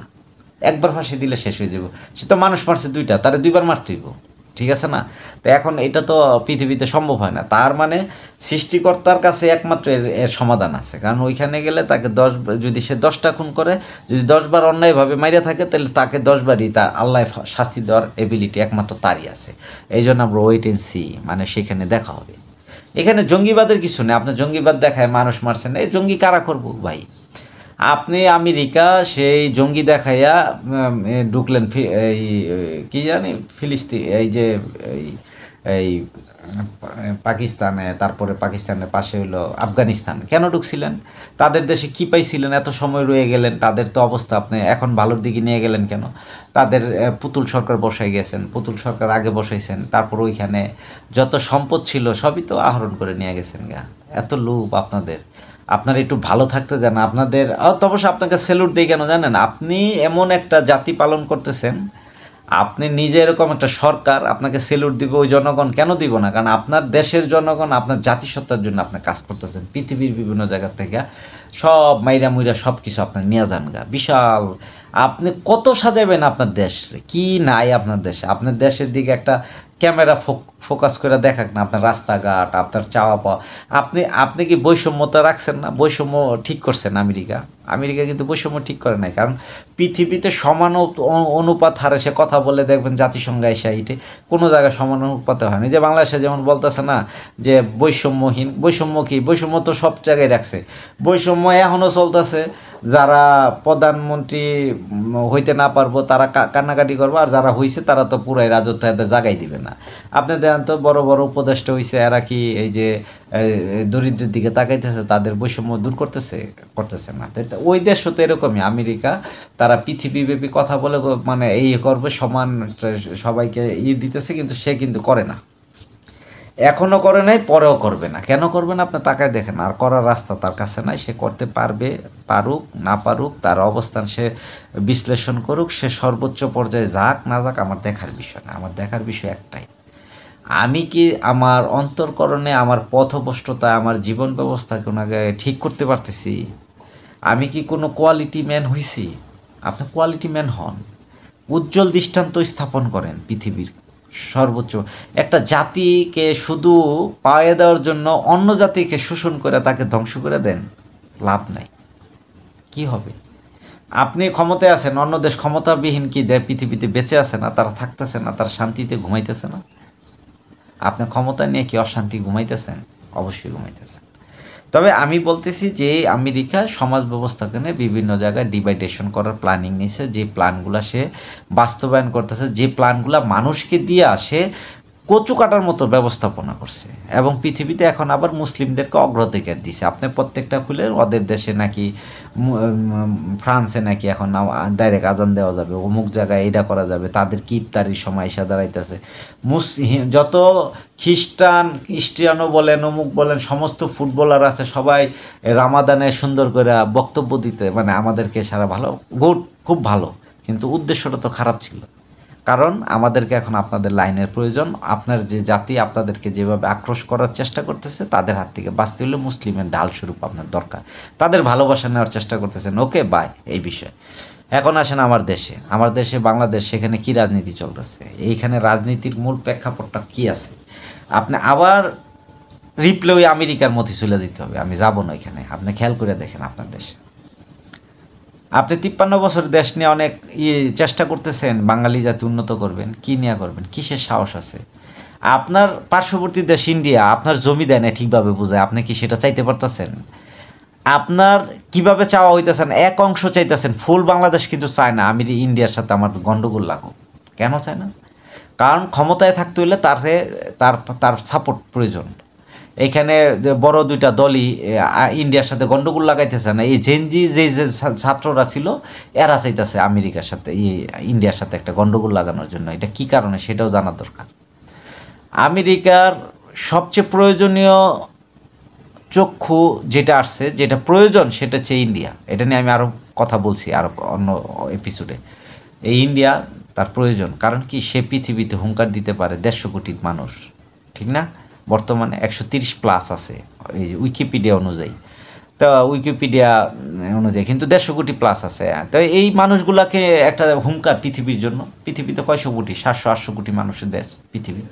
একবার ফাঁসি দিলে শেষ হয়ে যাব। সে তো মানুষ মারছে ২টা, তারে ২বার মারতে হইব, ঠিক আছে না? তো এখন এটা তো পৃথিবীতে সম্ভব হয় না। তার মানে সৃষ্টিকর্তার কাছে একমাত্র এর সমাধান আছে। কারণ ওইখানে গেলে তাকে যদি সে 10টা খুন করে, যদি 10 বার অন্যায়ভাবে মাইরা থাকে, তাহলে তাকে 10 বারই তার আল্লাহ শাস্তি দেওয়ার এবিলিটি একমাত্র তারই আছে। এই জন্য আমরা ওয়েট এন্ড সি, মানে সেখানে দেখা হবে। এখানে জঙ্গিবাদের কিছু নেই। আপনি জঙ্গিবাদ দেখায় মানুষ মারছেন, এই জঙ্গি কারা করবো ভাই? আপনি আমেরিকা সেই জঙ্গি দেখাইয়া ঢুকলেন এই কি জানি ফিলিস্তিন, এই যে এই পাকিস্তানে, তারপরে পাকিস্তানের পাশে হলো আফগানিস্তান। কেন ঢুকছিলেন? তাদের দেশে কি পাইছিলেন? এত সময় রয়ে গেলেন, তাদের তো অবস্থা আপনি এখন ভালোর দিকে নিয়ে গেলেন কেন? তাদের পুতুল সরকার বসাই গেছেন, পুতুল সরকার আগে বসাইছেন, তারপর ওইখানে যত সম্পদ ছিল সবই তো আহরণ করে নিয়ে গেছেন গা। এত লোভ আপনাদের, আপনারা একটু ভালো থাকতে জান আপনাদের। অবশ্য আপনাকে স্যালুট দিই কেন জানেন? আপনি এমন একটা জাতি পালন করতেছেন, আপনি নিজে এরকম একটা সরকার, আপনাকে স্যালুট দিব ওই জনগণ কেন দিব না? কারণ আপনার দেশের জনগণ আপনার জাতিসত্তার জন্য আপনি কাজ করতেছেন। পৃথিবীর বিভিন্ন জায়গা থেকে সব মাইরা মুইরা সব কিছু আপনার নিয়ে যান গা, বিশাল। আপনি কত সাজাবেন আপনার দেশ? কি নাই আপনার দেশে? আপনার দেশের দিকে একটা ক্যামেরা ফোকাস করে দেখাক না, আপনার রাস্তাঘাট, আপনার চাওয়া পাওয়া। আপনি কি বৈষম্যতা রাখছেন না? বৈষম্য ঠিক করছেন আমেরিকা কিন্তু বৈষম্য ঠিক করে নাই। কারণ পৃথিবীতে সমান অনুপাত হারে সে কথা বলে, দেখবেন জাতিসংঘ এসে এইটে কোনো জায়গায় সমান অনুপাতে হয়নি। যে বাংলাদেশে যেমন বলতেছে না যে বৈষম্যহীন, বৈষম্য কি? বৈষম্য তো সব জায়গায় রাখছে। বৈষম্য এখনও চলতেছে। যারা প্রধানমন্ত্রী হইতে না পারবো তারা কান্নাকাটি করবো, আর যারা হইছে তারা তো পুরাই রাজত্ব এদের জাগাই দিবে না। আপনি দেখেন তো বড় বড় উপদেষ্টা হইছে, এরা কি এই যে দরিদ্রের দিকে তাকাইতেছে, তাদের বৈষম্য দূর করতেছে না। ওই দেশও তো এরকমই, আমেরিকা, তারা পৃথিবীব্যাপী কথা বলে মানে এই করবে, সমান সবাইকে দিতেছে, কিন্তু সে কিন্তু করে না, এখনও করে নাই, পরেও করবে না। কেন করবে না? আপনি তাকায় দেখেন। আর করার রাস্তা তার কাছে নাই। সে করতে পারবে, পারুক না পারুক, তার অবস্থান সে বিশ্লেষণ করুক, সে সর্বোচ্চ পর্যায়ে যাক না যাক আমার দেখার বিষয় না। আমার দেখার বিষয় একটাই, আমি কি আমার অন্তর্করণে, আমার পথভ্রষ্টতায়, আমার জীবন ব্যবস্থাকে ওনাকে ঠিক করতে পারতেছি? আমি কি কোনো কোয়ালিটি ম্যান হইছি? আপনি কোয়ালিটি ম্যান হন, উজ্জ্বল দৃষ্টান্ত স্থাপন করেন পৃথিবীর সর্বোচ্চ। একটা জাতিকে শুধু পায়ে দেওয়ার জন্য অন্য জাতিকে শোষণ করে তাকে ধ্বংস করে দেন, লাভ নাই। কি হবে? আপনি ক্ষমতায় আছেন, অন্য দেশ ক্ষমতাবিহীন কি পৃথিবীতে বেঁচে আছে না? তারা থাকতেছে না, তারা শান্তিতে ঘুমাইতেছে না? আপনি ক্ষমতা নিয়ে কি অশান্তি ঘুমাইতেছেন? অবশ্যই ঘুমাইতেছেন। তবে আমি বলতেছি যে আমেরিকা সমাজ ব্যবস্থাকে নিয়ে বিভিন্ন জায়গায় ডিভাইডেশন করার প্ল্যানিং নিছে, যে প্ল্যানগুলা সে বাস্তবায়ন করতেছে, যে প্ল্যানগুলা মানুষকে দিয়ে আসে কচু কাটার মতো ব্যবস্থাপনা করছে, এবং পৃথিবীতে এখন আবার মুসলিমদেরকে অগ্রাধিকার দিছে। আপনি প্রত্যেকটা খুলে ওদের দেশে নাকি ফ্রান্সে নাকি এখন ডাইরেক্ট আজান দেওয়া যাবে, অমুক জায়গায় এটা করা যাবে, তাদের কি ইফতারির সময় এসে দাঁড়াইতেছে। যত খ্রিস্টানও বলেন, অমুক বলেন, সমস্ত ফুটবলার আছে সবাই রামাদানে সুন্দর করে বক্তব্য দিতে, মানে আমাদেরকে সারা ভালো, গুড, খুব ভালো, কিন্তু উদ্দেশ্যটা তো খারাপ ছিল। কারণ আমাদেরকে এখন আপনাদের লাইনের প্রয়োজন। আপনার যে জাতি আপনাদেরকে যেভাবে আক্রোশ করার চেষ্টা করতেছে, তাদের হাত থেকে বাঁচতে হলে মুসলিমের ঢাল স্বরূপ আপনার দরকার। তাদের ভালোবাসা নেওয়ার চেষ্টা করতেছেন, ওকে বাই এই বিষয়ে। এখন আসেন আমার দেশে বাংলাদেশ, সেখানে কি রাজনীতি চলতেছে, এইখানে রাজনীতির মূল প্রেক্ষাপটটা কি আছে। আপনি আবার রিপ্লে ওই আমেরিকার মধ্যে চলে দিতে হবে, আমি যাব না এখানে। আপনি খেয়াল করে দেখেন আপনার দেশে, আপনি 53 বছর দেশ নিয়ে অনেক চেষ্টা করতেছেন বাঙালি জাতি উন্নত করবেন, কি নিয়ে করবেন, কিসের সাহস আছে? আপনার পার্শ্ববর্তী দেশ ইন্ডিয়া আপনার জমি দেয় না ঠিকভাবে বোঝায়, আপনি কি সেটা চাইতে পারতেছেন? আপনার কিভাবে চাওয়া হইতেছেন, এক অংশ চাইতেছেন, ফুল বাংলাদেশ কিন্তু চায় না আমি ইন্ডিয়ার সাথে আমার গন্ডগোল লাগুক। কেন চায় না? কারণ ক্ষমতায় থাকতে হলে তার তার সাপোর্ট প্রয়োজন। এইখানে বড় দুইটা দলই ইন্ডিয়ার সাথে গন্ডগোল লাগাইতেছে না। এই জেনজি যে ছাত্ররা ছিল, এরা চাইতেছে আমেরিকার সাথে ইন্ডিয়ার সাথে একটা গন্ডগোল লাগানোর জন্য। এটা কি কারণে সেটাও জানা দরকার। আমেরিকার সবচেয়ে প্রয়োজনীয় চক্ষু যেটা আসছে, যেটা প্রয়োজন, সেটা হচ্ছে ইন্ডিয়া। এটা নিয়ে আমি আরও কথা বলছি আরও অন্য এপিসোডে। এই ইন্ডিয়া তার প্রয়োজন, কারণ কি সে পৃথিবীতে হুঙ্কার দিতে পারে 150 কোটি মানুষ, ঠিক না? বর্তমানে 130+ আছে এই যে উইকিপিডিয়া অনুযায়ী। তো উইকিপিডিয়া অনুযায়ী কিন্তু 150 কোটি প্লাস আছে। তো এই মানুষগুলাকে একটা হুঙ্কার পৃথিবীর জন্য। পৃথিবীতে কয়শো কোটি, 700-800 কোটি মানুষের দেশ পৃথিবী।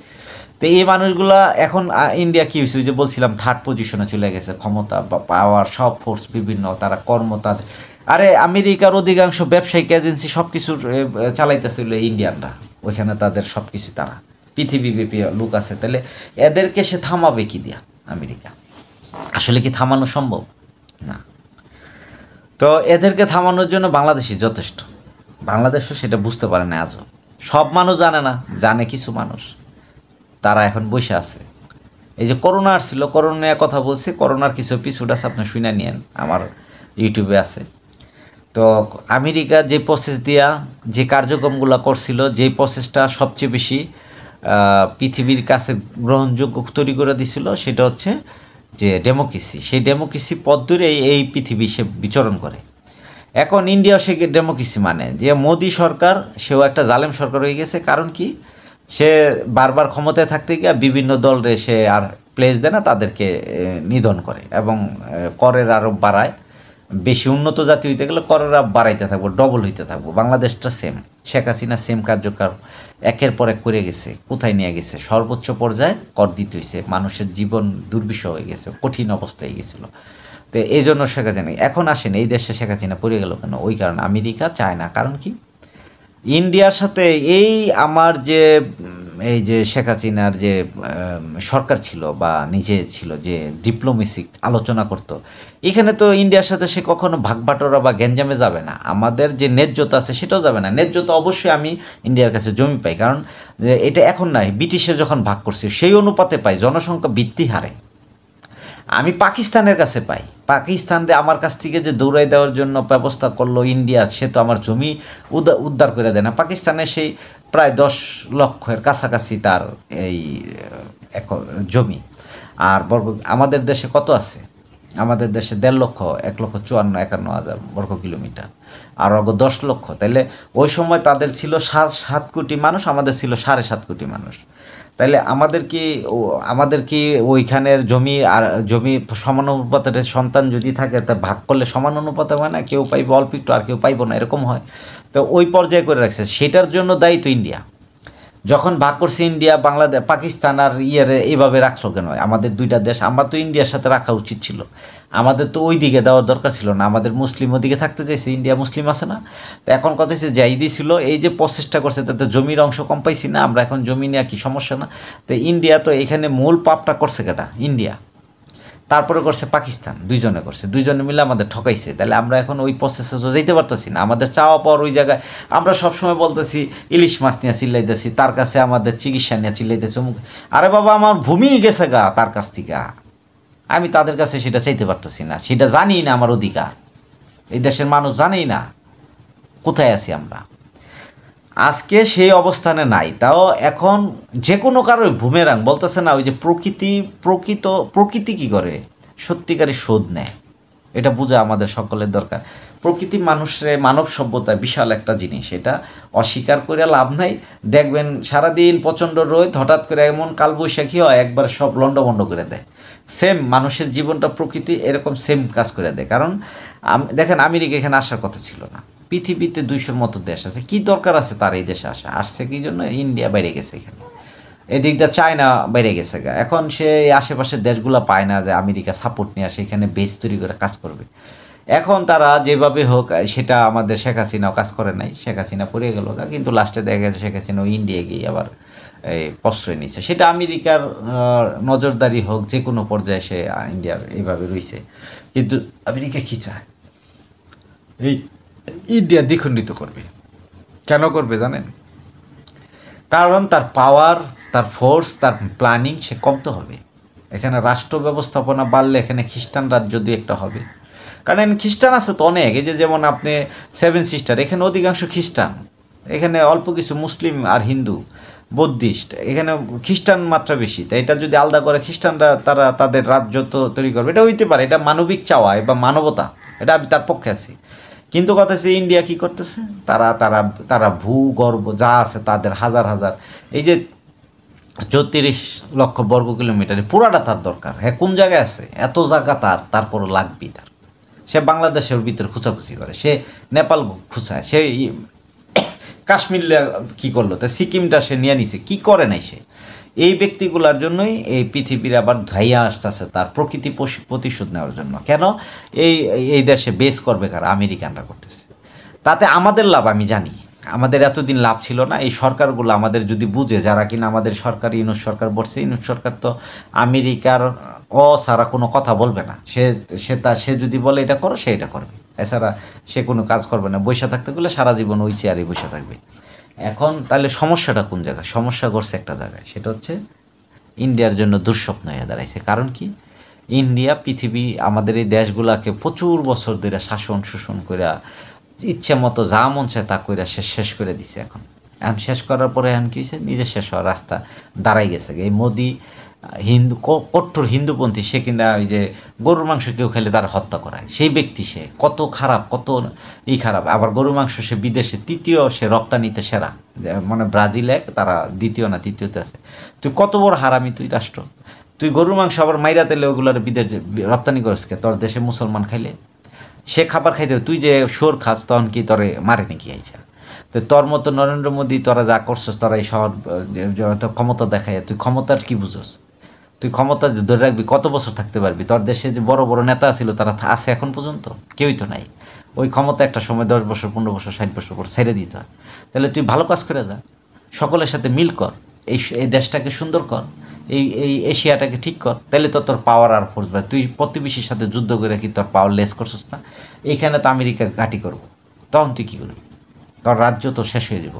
তো এই মানুষগুলা এখন ইন্ডিয়া কী হয়েছে, যে বলছিলাম 3rd পজিশনে চলে গেছে, ক্ষমতা বা পাওয়ার সব ফোর্স বিভিন্ন, তারা কর্ম তাদের। আরে আমেরিকার অধিকাংশ ব্যবসায়িক এজেন্সি সব কিছু চালাইতেছিল ইন্ডিয়ানরা, ওইখানে তাদের সব কিছু, তারা পৃথিবীব্যাপী লোক আছে। তাহলে এদেরকে সে থামাবে কি দিয়া আমেরিকা? আসলে কি থামানো সম্ভব? না। তো এদেরকে থামানোর জন্য বাংলাদেশই যথেষ্ট। বাংলাদেশও সেটা বুঝতে পারে না আজও। সব মানুষ জানে না, জানে কিছু মানুষ, তারা এখন বসে আছে। এই যে করোনা আসছিল, করোনা নিয়ে কথা বলছি, করোনার কিছু এপিসোড আছে, আপনি শুনে নিয়েন, আমার ইউটিউবে আছে। তো আমেরিকা যে প্রসেস দিয়া যে কার্যক্রমগুলো করছিল, যে প্রসেসটা সবচেয়ে বেশি পৃথিবীর কাছে গ্রহণযোগ্য তৈরি করে দিছিল, সেটা হচ্ছে যে ডেমোক্রেসি। সেই ডেমোক্রেসি পথ ধরে এই পৃথিবী সে বিচরণ করে। এখন ইন্ডিয়াও সে ডেমোক্রেসি মানে, যে মোদি সরকার সেও একটা জালেম সরকার হয়ে গেছে। কারণ কি, সে বারবার ক্ষমতায় থাকতে গিয়ে বিভিন্ন দলরে সে আর প্লেস দেয় না, তাদেরকে নিধন করে এবং করের আরও বাড়ায়। বেশি উন্নত জাতি হইতে গেলে করের বাড়াইতে থাকবো, ডবল হইতে থাকবো। বাংলাদেশটা সেম, শেখ হাসিনা সেম কার্যকর একের পর এক করে গেছে। কোথায় নিয়ে গেছে? সর্বোচ্চ পর্যায়ে কর দিতে হয়েছে, মানুষের জীবন দুর্বিষহ হয়ে গেছে, কঠিন অবস্থায় গেছিল। তো এই জন্য শেখ হাসিনা এখন আসেন, এই দেশে শেখ হাসিনা পড়ে গেল কেন? ওই কারণে আমেরিকা চায় না। কারণ কি, ইন্ডিয়ার সাথে এই আমার যে এই যে শেখ হাসিনার যে সরকার ছিল বা নিজে ছিল, যে ডিপ্লোমেসিক আলোচনা করত, এখানে তো ইন্ডিয়ার সাথে সে কখনো ভাগবাটোরা বা গ্যাঞ্জামে যাবে না। আমাদের যে ন্যায্যতা আছে সেটাও যাবে না। ন্যায্যতা অবশ্যই আমি ইন্ডিয়ার কাছে জমি পাই, কারণ এটা এখন নাই, ব্রিটিশে যখন ভাগ করছে সেই অনুপাতে পাই, জনসংখ্যা বৃদ্ধি হারে। আমি পাকিস্তানের কাছে পাই, পাকিস্তানরে আমার কাছ থেকে যে দৌড়াই দেওয়ার জন্য ব্যবস্থা করলো ইন্ডিয়া, সে তো আমার জমি উদ্ধার করে দেয় না। পাকিস্তানে সেই প্রায় 10 লক্ষের কাছাকাছি তার এই জমি। আর আমাদের দেশে কত আছে? আমাদের দেশে 1.5 লক্ষ, 1,54,51,000 বর্গ কিলোমিটার, আর 10 লক্ষ। তাইলে ওই সময় তাদের ছিল 7 কোটি মানুষ, আমাদের ছিল 7.5 কোটি মানুষ। তাইলে আমাদের কি ওইখানের জমি সমান অনুপাতের সন্তান যদি থাকে, তা ভাগ করলে সমান অনুপাতে হয় না? কেউ পাইবে অল্প একটু আর কেউ পাইব না, এরকম হয়। তো ওই পর্যায়ে করে রাখছে, সেটার জন্য দায়ী তো ইন্ডিয়া। যখন ভাগ করছে ইন্ডিয়া বাংলাদেশ পাকিস্তান আর এইভাবে রাখলো কেন? আমাদের দুইটা দেশ, আমরা তো ইন্ডিয়ার সাথে রাখা উচিত ছিল, আমাদের তো ওই দিকে দেওয়ার দরকার ছিল না, আমাদের মুসলিম ওদিকে থাকতে চাইছে, ইন্ডিয়া মুসলিম আছে না? তো এখন কথা হচ্ছে যাই দিয়েছিল, এই যে প্রচেষ্টা করছে তাতে জমির অংশ কম পাইছি না আমরা, এখন জমি নিয়ে কি সমস্যা না? তো ইন্ডিয়া তো এখানে মূল পাপটা করছে কেটা? ইন্ডিয়া, তারপরে করছে পাকিস্তান, দুইজনে করছে, দুইজনে মিলে আমাদের ঠকাইছে। তাহলে আমরা এখন ওই প্রসেসে যেতে পারতেছি না, আমাদের চাওয়া পাওয়ার ওই জায়গায়। আমরা সবসময় বলতেছি ইলিশ মাছ নিয়ে চিল্লাইতেছি, তার কাছে আমাদের চিকিৎসা নিয়ে চিল্লাইতেছি, অমুক। আরে বাবা, আমার ভূমি গেছে গা তার কাছ থেকে, আমি তাদের কাছে সেটা চাইতে পারতেছি না, সেটা জানি না আমার অধিকার, এই দেশের মানুষ জানেই না কোথায় আছি আমরা। আজকে সেই অবস্থানে নাই, তাও এখন যে কোনো কারোর বুমেরাং বলতেছে না, ওই যে প্রকৃতি কি করে সত্যিকারই শোধ নেয়, এটা বোঝা আমাদের সকলের দরকার। প্রকৃতি মানব সভ্যতায় বিশাল একটা জিনিস, এটা অস্বীকার করে লাভ নাই। দেখবেন সারাদিন প্রচণ্ড রোদ, হঠাৎ করে এমন কালবৈশাখী হয় একবার সব লন্ডভন্ড করে দেয়। সেম মানুষের জীবনটা প্রকৃতি এরকম সেম কাজ করে দেয়। কারণ দেখেন, আমেরিকা এখানে আসার কথা ছিল না, পৃথিবীতে 200-র মতো দেশ আছে, কি দরকার আছে তার এই দেশে আসছে কি জন্য? ইন্ডিয়া বাইরে গেছে, এখানে এদিক দিয়ে চায়না বাইরে গেছে গা, এখন সে আশেপাশের দেশগুলো পায় না যে আমেরিকা সাপোর্ট নিয়ে আসে এখানে বেস তৈরি করে কাজ করবে। এখন তারা যেভাবে হোক, সেটা আমাদের শেখ হাসিনাও কাজ করে নাই, শেখ হাসিনা পড়ে গেল গা, কিন্তু লাস্টে দেখা গেছে শেখ হাসিনা ইন্ডিয়া গিয়ে আবার এই প্রশ্রয় নিচ্ছে। সেটা আমেরিকার নজরদারি হোক, যে কোনো পর্যায়ে সে ইন্ডিয়ার এইভাবে রয়েছে। কিন্তু আমেরিকা কী চায়? এই ইন্ডিয়া দ্বিখণ্ডিত করবে। কেন করবে জানেন? কারণ তার পাওয়ার, তার ফোর্স, তার প্ল্যানিং সে কমতে হবে। এখানে রাষ্ট্র ব্যবস্থাপনা বাড়লে এখানে খ্রিস্টান রাজ্য দুই একটা হবে, কারণ খ্রিস্টান আছে তো অনেক। এই যে যেমন আপনি 7 সিস্টার, এখানে অধিকাংশ খ্রিস্টান, এখানে অল্প কিছু মুসলিম আর হিন্দু বৌদ্ধিস্ট, এখানে খ্রিস্টান মাত্রা বেশি। তাই এটা যদি আলাদা করে খ্রিস্টানরা তারা তাদের রাজ্য তো তৈরি করবে, এটা হইতে পারে, এটা মানবিক চাওয়া বা মানবতা, এটা আমি তার পক্ষে আছি। কিন্তু কথা হচ্ছে ইন্ডিয়া কী করতেছে, তারা তারা তারা ভূগর্ভ যা আছে তাদের হাজার হাজার, এই যে 34 লক্ষ বর্গ কিলোমিটারে পুরাটা তার দরকার। হ্যাঁ, কোন জায়গায় আছে এত জায়গা তারপরও লাগবেই তার। সে বাংলাদেশের ভিতরে খুঁচাখুচি করে, সে নেপাল খুঁচায়, সে কাশ্মীর কী করলো, তা সিকিমটা সে নিয়ে নিছে, কী করে নাই সে? এই ব্যক্তিগুলোর জন্যই এই পৃথিবীর আবার ধাইয়া আসতেছে তার প্রকৃতি প্রতিশোধ নেওয়ার জন্য। কেন এই দেশে বেস করবে কারা? আমেরিকানরা করতেছে। তাতে আমাদের লাভ আমি জানি, আমাদের এতদিন লাভ ছিল না। এই সরকারগুলো আমাদের যদি বুঝে, যারা কিনা আমাদের সরকার, ইউনূস সরকার বলছে, ইউনূস সরকার তো আমেরিকার ছাড়া কোনো কথা বলবে না। সে যদি বলে এটা করো, সে এটা করবে, এছাড়া সে কোনো কাজ করবে না। বসে থাকতে গেলে সারা জীবন ওই চেয়ারে বসে থাকবে। এখন তাহলে সমস্যাটা কোন জায়গায়? সমস্যা করছে একটা জায়গায়, সেটা হচ্ছে ইন্ডিয়ার জন্য দুঃস্বপ্ন হয়ে দাঁড়াইছে। কারণ কি? ইন্ডিয়া পৃথিবী আমাদের এই দেশগুলাকে প্রচুর বছর ধরে শোষণ করে ইচ্ছে মতো যা মন চায় তা কইরা শেষ করে দিছে। এখন শেষ করার পরে এখন কী হয়েছে? নিজের শেষ হওয়ার রাস্তা দাঁড়াই গেছে। এই মোদি কট্টর হিন্দুপন্থী, সে কিনা ওই যে গরুর মাংস কেউ খেলে তারা হত্যা করায়, সেই ব্যক্তি সে কত খারাপ, কত খারাপ। আবার গরুর মাংস সে বিদেশে তৃতীয়, সে রপ্তানিতে সেরা, মানে ব্রাজিল তারা দ্বিতীয় না তৃতীয়তে আছে। তুই কত বড় হারামি তুই রাষ্ট্র, তুই গরুর মাংস আবার মাইরা তেলে ওগুলোর বিদেশ রপ্তানি করিস কে? তোর দেশে মুসলমান খাইলে সে খাবার খাইতে, তুই যে শোর খাস তখন কি তোরে মারে নাকি আইসা? তো তোর মতো নরেন্দ্র মোদী তোরা যা করছস, তোরা এই শহর ক্ষমতা দেখায়, তুই ক্ষমতার কি বুঝোস? তুই ক্ষমতা ধরে রাখবি কত বছর থাকতে পারবি? তোর দেশে যে বড় বড় নেতা ছিল তারা আছে এখন পর্যন্ত? কেউই তো নাই। ওই ক্ষমতা একটা সময় 10 বছর, 15 বছর, 60 বছর পর ছেড়ে দিতে হয়। তাহলে তুই ভালো কাজ করে যা, সকলের সাথে মিল কর, এই দেশটাকে সুন্দর কর, এই এশিয়াটাকে ঠিক কর, তাহলে তো তোর পাওয়ার আর ফোর্স বাড়বে। তুই প্রতিবেশীর সাথে যুদ্ধ করে কি তোর পাওয়ার লেস করছিস না? এইখানে তো আমেরিকার ঘাঁটি করবো, তখন তুই কী করবি? তোর রাজ্য তো শেষ হয়ে যাবো।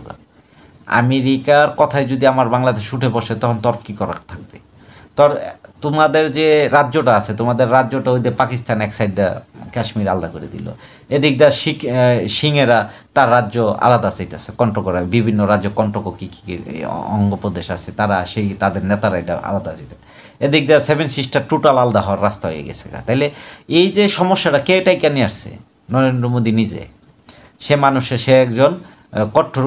আমেরিকার কথায় যদি আমার বাংলাদেশ উঠে বসে, তখন তোর কী করার থাকবে? তোমাদের যে রাজ্যটা আছে, তোমাদের রাজ্যটা ওই যে পাকিস্তান এক সাইড দা কাশ্মীর আলাদা করে দিল, এদিক দা সিংহেরা তার রাজ্য আলাদা চাইতেছে, কণ্ঠ করা বিভিন্ন রাজ্য কণ্ঠক কী কী অঙ্গপ্রদেশ আছে, তারা সেই তাদের নেতারা এটা আলাদা চাইতে। এদিক দা 7 সিস্টার টোটাল আলাদা হওয়ার রাস্তা হয়ে গেছে। তাইলে এই যে সমস্যাটা কে এটাই কেন আসছে? নরেন্দ্র মোদী নিজে। সে একজন কঠোর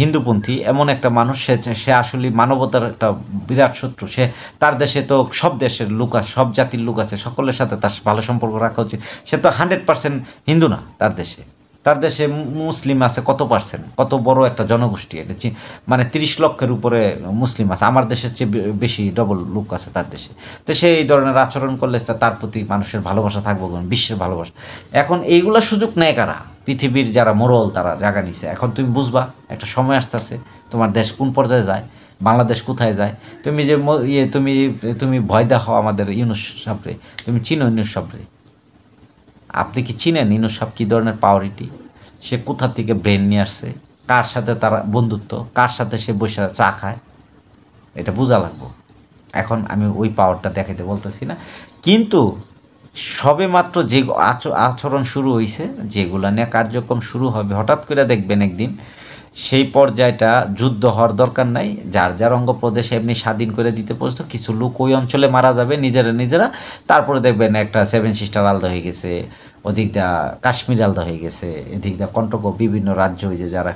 হিন্দুপন্থী এমন একটা মানুষ, সে আসলে মানবতার একটা বিরাট শত্রু। তার দেশে তো সব দেশের লোক আছে, সব জাতির লোক আছে, সকলের সাথে তার ভালো সম্পর্ক রাখা উচিত। সে তো 100% হিন্দু না তার দেশে, তার দেশে মুসলিম আছে কত পার্সেন্ট, কত বড় একটা জনগোষ্ঠী, এটা মানে 30 লক্ষের উপরে মুসলিম আছে, আমার দেশের চেয়ে বেশি ডবল লোক আছে তার দেশে। তো সে এই ধরনের আচরণ করলে তার প্রতি মানুষের ভালোবাসা থাকবো, বিশ্বের ভালোবাসা। এখন এইগুলো সুযোগ নেয় কারা? পৃথিবীর যারা মোড়ল তারা জায়গা নিছে। এখন তুমি বুঝবা একটা সময় আসতেছে তোমার দেশ কোন পর্যায়ে যায়, বাংলাদেশ কোথায় যায়। তুমি যে তুমি ভয় দেখাও আমাদের ইউনূস সাহেবরে, তুমি চিনো ইউনূস সাহেবরে? আপনি কি চিনেন ইউনূস সাহেব কী ধরনের পাওয়ারিটি? সে কোথা থেকে ব্রেন নিয়ে আসছে, কার সাথে তার বন্ধুত্ব, কার সাথে সে বসে চা খায়, এটা বোঝা লাগবো। এখন আমি ওই পাওয়ারটা দেখাইতে বলতেছি না, কিন্তু সবে মাত্র যে আচরণ শুরু হয়েছে, যেগুলো নিয়ে কার্যক্রম শুরু হবে, হঠাৎ করে দেখবেন একদিন সেই পর্যায়টা যুদ্ধ হওয়ার দরকার নাই, যার যার অঙ্গ প্রদেশ এমনি স্বাধীন করে দিতে প্রস্তুত, কিছু লোক ওই অঞ্চলে মারা যাবে নিজেরা, তারপরে দেখবেন একটা 7 সিস্টার আলাদা হয়ে গেছে, ওদিক দা কাশ্মীর আলাদা হয়ে গেছে, এদিক দা কন্টক বিভিন্ন রাজ্য হয়েছে, যারা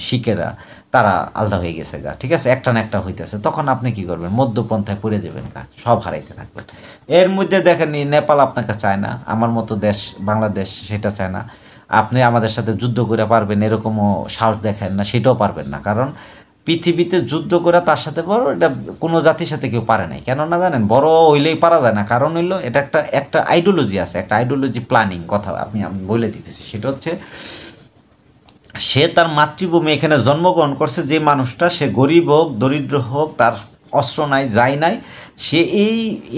শিখেরা তারা আলাদা হয়ে গেছে গা, ঠিক আছে, একটা না একটা হইতেছে। তখন আপনি কি করবেন? মধ্যপন্থায় পড়ে যাবেন গা, সব হারাইতে থাকবেন। এর মধ্যে দেখেন নেপাল আপনাকে চায় না, আমার মতো দেশ বাংলাদেশ সেটা চায় না। আপনি আমাদের সাথে যুদ্ধ করে পারবেন এরকমও সাহস দেখান না, সেটাও পারবেন না। কারণ পৃথিবীতে যুদ্ধ করে তার সাথে বড় এটা কোনো জাতির সাথে কেউ পারে নাই। কেননা জানেন? বড় হইলেই পারা যায় না, কারণ হইলো এটা একটা আইডিওলজি আছে, একটা আইডিওলজি প্ল্যানিং কথা আমি বলে দিতেছি। সেটা হচ্ছে সে তার মাতৃভূমি এখানে জন্মগ্রহণ করছে, যে মানুষটা সে গরিব হোক দরিদ্র হোক, তার অস্ত্র নাই যাই নাই, সে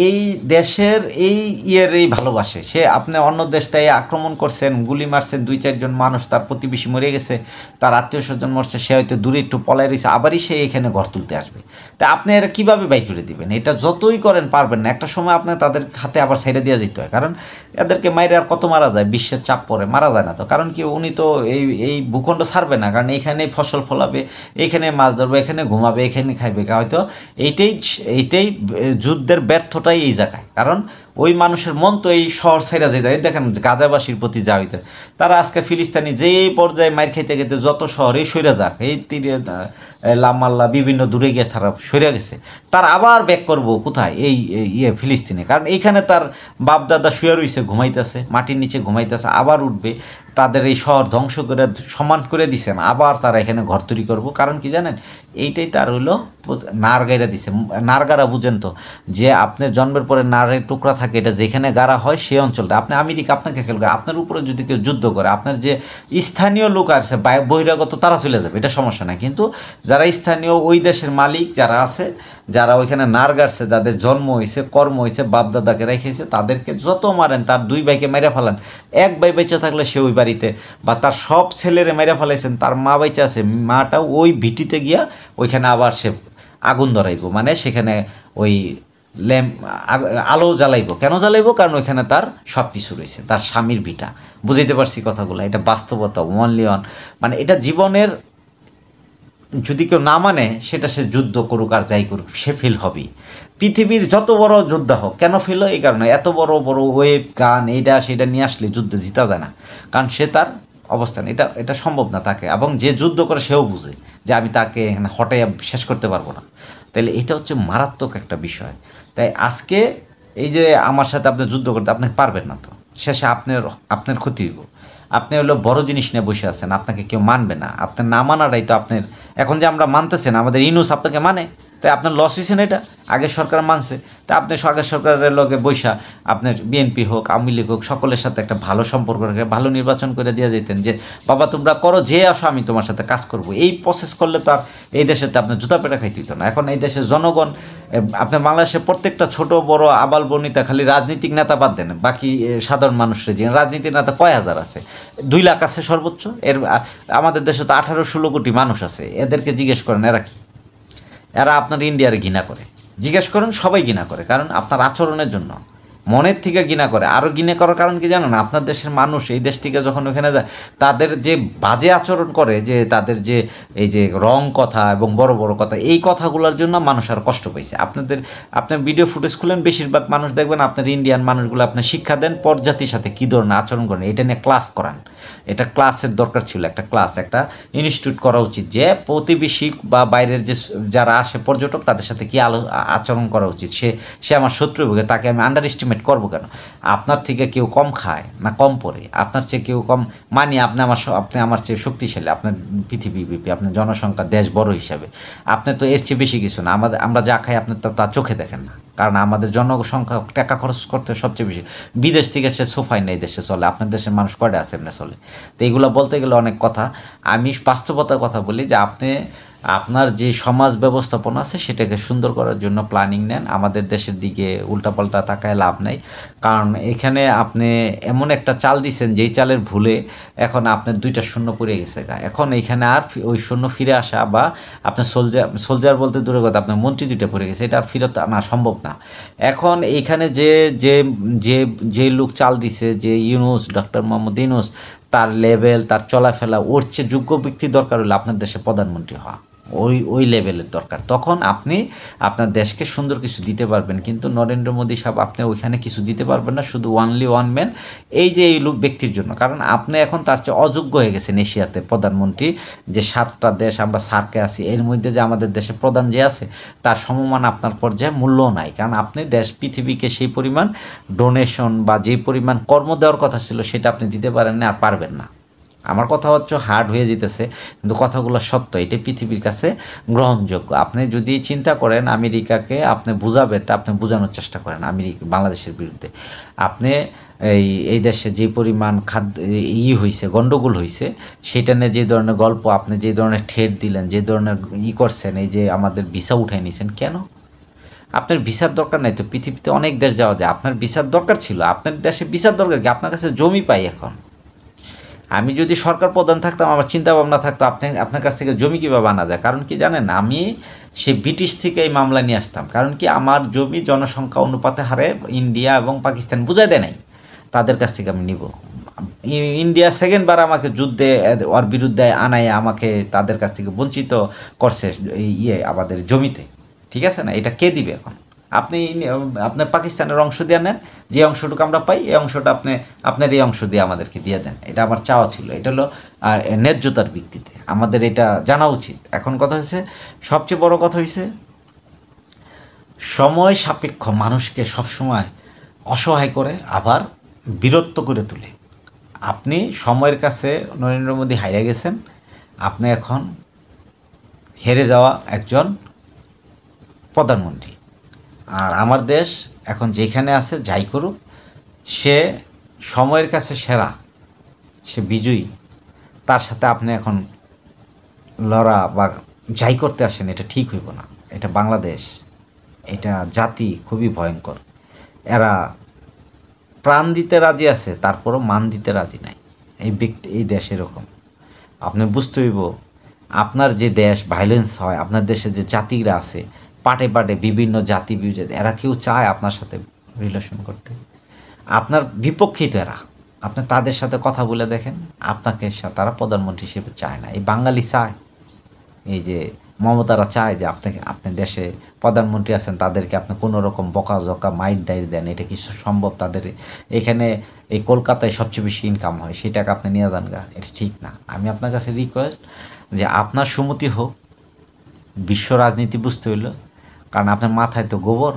এই দেশের এই ভালোবাসে। সে আপনি অন্য দেশটাই আক্রমণ করছেন, গুলি মারছেন, 2-4 জন মানুষ, তার প্রতিবেশী মরে গেছে, তার আত্মীয় স্বজন মরছে, সে হয়তো দূরে একটু পলায় রয়েছে, আবারই সে এখানে ঘর তুলতে আসবে। তা আপনি এরা কীভাবে বাই করে দিবেন? এটা যতই করেন পারবেন না। একটা সময় আপনার তাদের হাতে আবার ছেড়ে দেওয়া যেতে হয়, কারণ এদেরকে মাইরে আর কত মারা যায়, বিশ্বের চাপ পড়ে, মারা যায় না তো। কারণ কি, উনি তো এই ভূখণ্ড ছাড়বে না, কারণ এইখানে ফসল ফলাবে, এইখানে মাছ ধরবে, এখানে ঘুমাবে, এখানে খাইবে। হয়তো এইটাই যুদ্ধের ব্যর্থটাই এই জায়গায়। কারণ ওই মানুষের মন তো এই শহর ছেড়ে যেতে, দেখেন গাজাবাসীর প্রতি যা হইতে, তারা আজকে ফিলিস্তিনি যে পর্যায়ে মার খাইতে খেতে যত শহরেই সইরা যাক, এই তীরে লামাল্লা বিভিন্ন দূরে গিয়ে তারা সইরা গেছে, তার আবার ব্যাক করবো কোথায়? এই ফিলিস্তিনে। কারণ এইখানে তার বাপ দাদা শুয়ে রইছে, ঘুমাইতেছে, মাটির নিচে ঘুমাইতেছে, আবার উঠবে, তাদের এই শহর ধ্বংস করে সমান করে দিছেন, আবার তারা এখানে ঘর তৈরি করবো। কারণ কি জানেন? এইটাই তার হইলো নারগাইরা দিছে। নারগারা বুঝেন তো, যে আপনার জন্মের পরে নারের টুকরা থাকে, এটা যেখানে গাড়া হয় সেই অঞ্চলটা। আপনি আমেরিকা আপনাকে খেয়াল করে, আপনার উপরে যদি কেউ যুদ্ধ করে, আপনার যে স্থানীয় লোক আছে বহিরাগত তারা চলে যাবে, এটা সমস্যা না। কিন্তু যারা স্থানীয় ওই দেশের মালিক যারা আছে, যারা ওইখানে নার গাড়ছে, যাদের জন্ম হয়েছে, কর্ম হয়েছে, বাপদাদাকে রেখেছে, তাদেরকে যত মারেন, তার 2 ভাইকে মেরে ফেলান, 1 ভাই বেঁচে থাকলে সে ওই বাড়িতে, বা তার সব ছেলেরে মেরে ফেলাইছেন, তার মা বেঁচে আছে, মাটাও ওই ভিটিতে গিয়া ওইখানে আবার সে আগুন ধরাইব, মানে সেখানে ওই আলো জ্বালাইব। কেন জ্বালাইব? কারণ ওইখানে তার সব কিছু রয়েছে, তার স্বামীর ভিটা। বুঝাইতে পারছি কথাগুলো? এটা বাস্তবতা, ওয়ানলি ওয়ান। মানে এটা জীবনের, যদি কেউ না মানে সেটা সে যুদ্ধ করুক আর যাই করুক, সে ফেল হবেই। পৃথিবীর যত বড় যোদ্ধা হোক কেন ফেল হয়? এই কারণে এত বড় বড় ওয়েব গান এইটা সেটা নিয়ে আসলে যুদ্ধে জিতা যায় না, কারণ সে তার অবস্থান, এটা সম্ভব না তাকে। এবং যে যুদ্ধ করে সেও বুঝে যে আমি তাকে এখানে হটাইয়া শেষ করতে পারবো না। তাহলে এটা হচ্ছে মারাত্মক একটা বিষয়। তাই আজকে এই যে আমার সাথে আপনি যুদ্ধ করতে আপনি পারবেন না, তো শেষে আপনার ক্ষতি হইব। আপনি হলো বড় জিনিস নিয়ে বসে আছেন, আপনাকে কেউ মানবে না। আপনার না মানাটাই তো আপনার, এখন যে আমরা মানতেছেন, আমাদের ইউনূস আপনাকে মানে, তাই আপনার লস হয়েছে না? এটা আগের সরকার মানছে, তাই আপনি আগের সরকারের লগে বৈশা আপনার বিএনপি হোক, আওয়ামী লীগ হোক, সকলের সাথে একটা ভালো সম্পর্ক রেখে ভালো নির্বাচন করে দিয়ে যেতেন, যে বাবা তোমরা করো, যে আসো আমি তোমার সাথে কাজ করব। এই প্রসেস করলে তো আর এই দেশেতে আপনার জুতা পেটা খাইতে হতো না। এখন এই দেশের জনগণ, আপনার বাংলাদেশের প্রত্যেকটা ছোট বড় আবাল বনিতা, খালি রাজনীতিক নেতা বাদ দেন, বাকি সাধারণ মানুষের যে রাজনীতির নেতা কয় হাজার আছে? 2 লাখ আছে সর্বোচ্চ। আমাদের দেশে তো 18-16 কোটি মানুষ আছে। এদেরকে জিজ্ঞেস করেন এরা কি? এরা আপনার ইন্ডিয়ার ঘৃণা করে। জিজ্ঞেস করেন, সবাই ঘৃণা করে, কারণ আপনার আচরণের জন্য মনের থেকে ঘৃণা করে। আরও ঘৃণা করার কারণ কি জানেন? আপনার দেশের মানুষ এই দেশ থেকে যখন ওখানে যায়, তাদের যে বাজে আচরণ করে, যে তাদের যে এই যে রং কথা এবং বড় বড় কথা, এই কথাগুলোর জন্য মানুষ আর কষ্ট পাইছে। আপনার ভিডিও ফুটেজ খুলেন, বেশিরভাগ মানুষ দেখবেন আপনার ইন্ডিয়ান মানুষগুলো আপনি শিক্ষা দেন পরজাতির সাথে কী ধরনের আচরণ করেন, এটা নিয়ে ক্লাস করান। এটা ক্লাসের দরকার ছিল, একটা ইনস্টিটিউট করা উচিত, যে প্রতিবেশী বা বাইরের যে যারা আসে পর্যটক, তাদের সাথে কী আচরণ করা উচিত। সে আমার শত্রু, তাকে আমি আন্ডার এস্টিমেট ডিসক্রিমিনেট করবো কেন? আপনার থেকে কেউ কম খায় না কম পড়ে? আপনার চেয়ে কেউ কম মানি আপনি আমার চেয়ে শক্তিশালী, আপনার পৃথিবীব্যাপী, আপনার জনসংখ্যা দেশ বড় হিসাবে। আপনি তো এর চেয়ে বেশি কিছু না। আমরা যা খাই আপনি তো তা চোখে দেখেন না। কারণ আমাদের জনসংখ্যা টাকা খরচ করতে সবচেয়ে বেশি। বিদেশ থেকে সে সোফাই নেই দেশে চলে। আপনার দেশের মানুষ কয়টা আছে এমনি চলে? তো এইগুলো বলতে গেলে অনেক কথা। আমি বাস্তবতার কথা বলি যে আপনার যে সমাজ ব্যবস্থাপনা আছে সেটাকে সুন্দর করার জন্য প্ল্যানিং নেন। আমাদের দেশের দিকে উল্টাপাল্টা তাকায় লাভ নাই। কারণ এখানে আপনি এমন একটা চাল দিছেন যেই চালের ভুলে এখন আপনার ২টা শূন্য পড়ে গেছে গা। এখন এইখানে আর ওই শূন্য ফিরে আসা বা আপনার সোলজার বলতে দূরের কথা, আপনার মন্ত্রী ২টা পড়ে গেছে, এটা আর ফেরত আনা সম্ভব না। এখন এইখানে যে যে যে লোক চাল দিছে, যে ইউনূস, ডক্টর মোহাম্মদ ইউনূস, তার লেভেল, তার চলাফেরা, ওর চেয়ে যোগ্য ব্যক্তি দরকার হলে আপনার দেশে প্রধানমন্ত্রী হওয়া। ওই লেভেলের দরকার। তখন আপনি আপনার দেশকে সুন্দর কিছু দিতে পারবেন। কিন্তু নরেন্দ্র মোদী সাহেব আপনি ওইখানে কিছু দিতে পারবেন না, শুধু অনলি ওয়ান ম্যান, এই যে এই লোক ব্যক্তির জন্য। কারণ আপনি এখন তার চেয়ে অযোগ্য হয়ে গেছেন এশিয়াতে প্রধানমন্ত্রী। যে 7টা দেশ আমরা সার্কে আছি, এর মধ্যে যে আমাদের দেশে প্রধান যে আছে তার সমমান আপনার পর্যায়ে মূল্যও নাই। কারণ আপনি পৃথিবীকে সেই পরিমাণ ডোনেশন বা যেই পরিমাণ কর্ম দেওয়ার কথা ছিল সেটা আপনি দিতে পারেন না, আর পারবেন না। আমার কথা হচ্ছে হার্ড হয়ে যেতেছে, কিন্তু কথাগুলো সত্য, এটা পৃথিবীর কাছে গ্রহণযোগ্য। আপনি যদি চিন্তা করেন আমেরিকাকে আপনি বুঝাবেন, তা আপনি বোঝানোর চেষ্টা করেন বাংলাদেশের বিরুদ্ধে। আপনি এই দেশে যে পরিমাণ হয়েছে, গণ্ডগোল হয়েছে, সেটা নিয়ে যে ধরনের গল্প, আপনি যে ধরনের ঠেট দিলেন, যে ধরনের করছেন, এই যে আমাদের ভিসা উঠাই নিয়েছেন, কেন? আপনার ভিসার দরকার নাই তো, পৃথিবীতে অনেক দেশ যাওয়া যায়। আপনার ভিসার দরকার ছিল, আপনার দেশে ভিসার দরকার কি? আপনার কাছে জমি পাই এখন। আমি যদি সরকার প্রধান থাকতাম, আমার চিন্তা ভাবনা থাকতো আপনার কাছ থেকে জমি কীভাবে আনা যায়। কারণ কি জানেন, আমি সে ব্রিটিশ থেকে এই মামলা নিয়ে আসতাম। কারণ কি, আমার জমি জনসংখ্যা অনুপাতে হারে ইন্ডিয়া এবং পাকিস্তান বুঝাই দেয় নাই, তাদের কাছ থেকে আমি নিব। ইন্ডিয়া সেকেন্ডবার আমাকে যুদ্ধে ওর বিরুদ্ধে আনায় আমাকে তাদের কাছ থেকে বঞ্চিত করছে আমাদের জমিতে। ঠিক আছে না? এটা কে দিবে এখন? আপনার পাকিস্তানের অংশ দিয়ে নেন, যে অংশটুকু আমরা পাই এই অংশটা আপনার এই অংশ দিয়ে আমাদেরকে দিয়ে দেন। এটা আমার চাওয়া ছিল। এটা হলো ন্যায্যতার ভিত্তিতে আমাদের এটা জানা উচিত। এখন কথা হয়েছে, সবচেয়ে বড় কথা হয়েছে, সময় সাপেক্ষ মানুষকে সবসময় অসহায় করে আবার বিরক্ত করে তোলে। আপনি সময়ের কাছে নরেন্দ্র মোদী হারিয়ে গেছেন। আপনি এখন হেরে যাওয়া একজন প্রধানমন্ত্রী। আর আমার দেশ এখন যেখানে আছে যাই করুক, সে সময়ের কাছে সেরা, সে বিজয়ী। তার সাথে আপনি এখন লড়া বা যাই করতে আসেন, এটা ঠিক হইব না। এটা বাংলাদেশ, এটা জাতি খুবই ভয়ঙ্কর। এরা প্রাণ দিতে রাজি আছে, তারপরও মান দিতে রাজি নাই। এই দেশ এরকম। আপনি বুঝতে হইব, আপনার যে দেশ ভায়োলেন্স হয়, আপনার দেশে যে জাতিরা আছে পাটে পাটে বিভিন্ন জাতি বিজাতি, এরা কেউ চায় আপনার সাথে রিলেশন করতে? আপনার বিপক্ষেই তো এরা। আপনি তাদের সাথে কথা বলে দেখেন, আপনাকে তারা প্রধানমন্ত্রী হিসেবে চায় না। এই বাঙালি চায়, এই যে মমতারা চায় যে আপনি দেশে প্রধানমন্ত্রী আছেন, তাদেরকে আপনি কোনো রকম বকাঝকা মাইট দাইর দেন। এটা কি সম্ভব? তাদের এখানে এই কলকাতায় সবচেয়ে বেশি ইনকাম হয়, সেই টাকা আপনি নিয়ে যান গা, এটা ঠিক না। আমি আপনার কাছে রিকোয়েস্ট যে আপনার সুমতি হোক, বিশ্ব রাজনীতি বুঝতে হইল। কারণ আপনার মাথায় তো গোবর,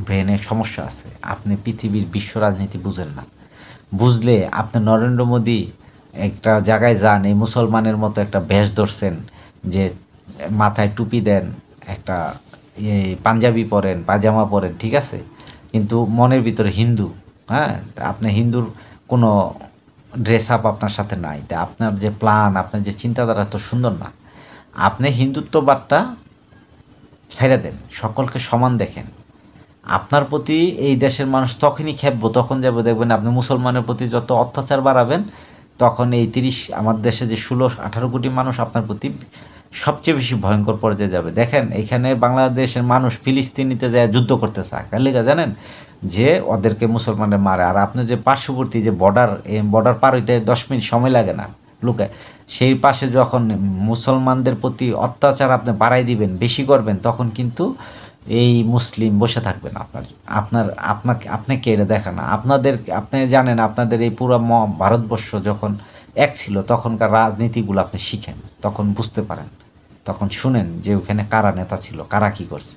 ব্রেনে সমস্যা আছে। আপনি পৃথিবীর বিশ্ব রাজনীতি বুঝেন না। বুঝলে আপনি নরেন্দ্র মোদী একটা জায়গায় যান, এই মুসলমানের মতো একটা বেশ ধরছেন, যে মাথায় টুপি দেন, একটা পাঞ্জাবি পরেন, পায়জামা পরেন, ঠিক আছে, কিন্তু মনের ভিতরে হিন্দু। হ্যাঁ, আপনি হিন্দুর কোনো ড্রেস আপ আপনার সাথে নাই। তা আপনার যে প্ল্যান, আপনার যে চিন্তাধারা তো সুন্দর না। আপনি হিন্দুত্ববাদটা ছেড়ে দেন, সকলকে সমান দেখেন। আপনার প্রতি এই দেশের মানুষ তখনই খেপবো, তখন যাবো দেখবেন আপনি মুসলমানের প্রতি যত অত্যাচার বাড়াবেন, তখন এই আমার দেশে যে 16-18 কোটি মানুষ আপনার প্রতি সবচেয়ে বেশি ভয়ঙ্কর পর্যায়ে যাবে। দেখেন, এইখানে বাংলাদেশের মানুষ ফিলিস্তিনিতে যায় যুদ্ধ করতে চায়, কার লেগা জানেন? যে ওদেরকে মুসলমানের মারে। আর আপনি যে পার্শ্ববর্তী যে বর্ডার পার হইতে 10 মিনিট সময় লাগে না লুকায়, সেই পাশে যখন মুসলমানদের প্রতি অত্যাচার আপনি বাড়াই দিবেন, বেশি করবেন, তখন কিন্তু এই মুসলিম বসে থাকবেন। আপনি কে এটা দেখেন না? আপনি জানেন, আপনাদের এই পুরো ভারতবর্ষ যখন এক ছিল, তখনকার রাজনীতিগুলো আপনি শিখেন, তখন বুঝতে পারেন, তখন শুনেন যে ওখানে কারা নেতা ছিল, কারা কী করছে।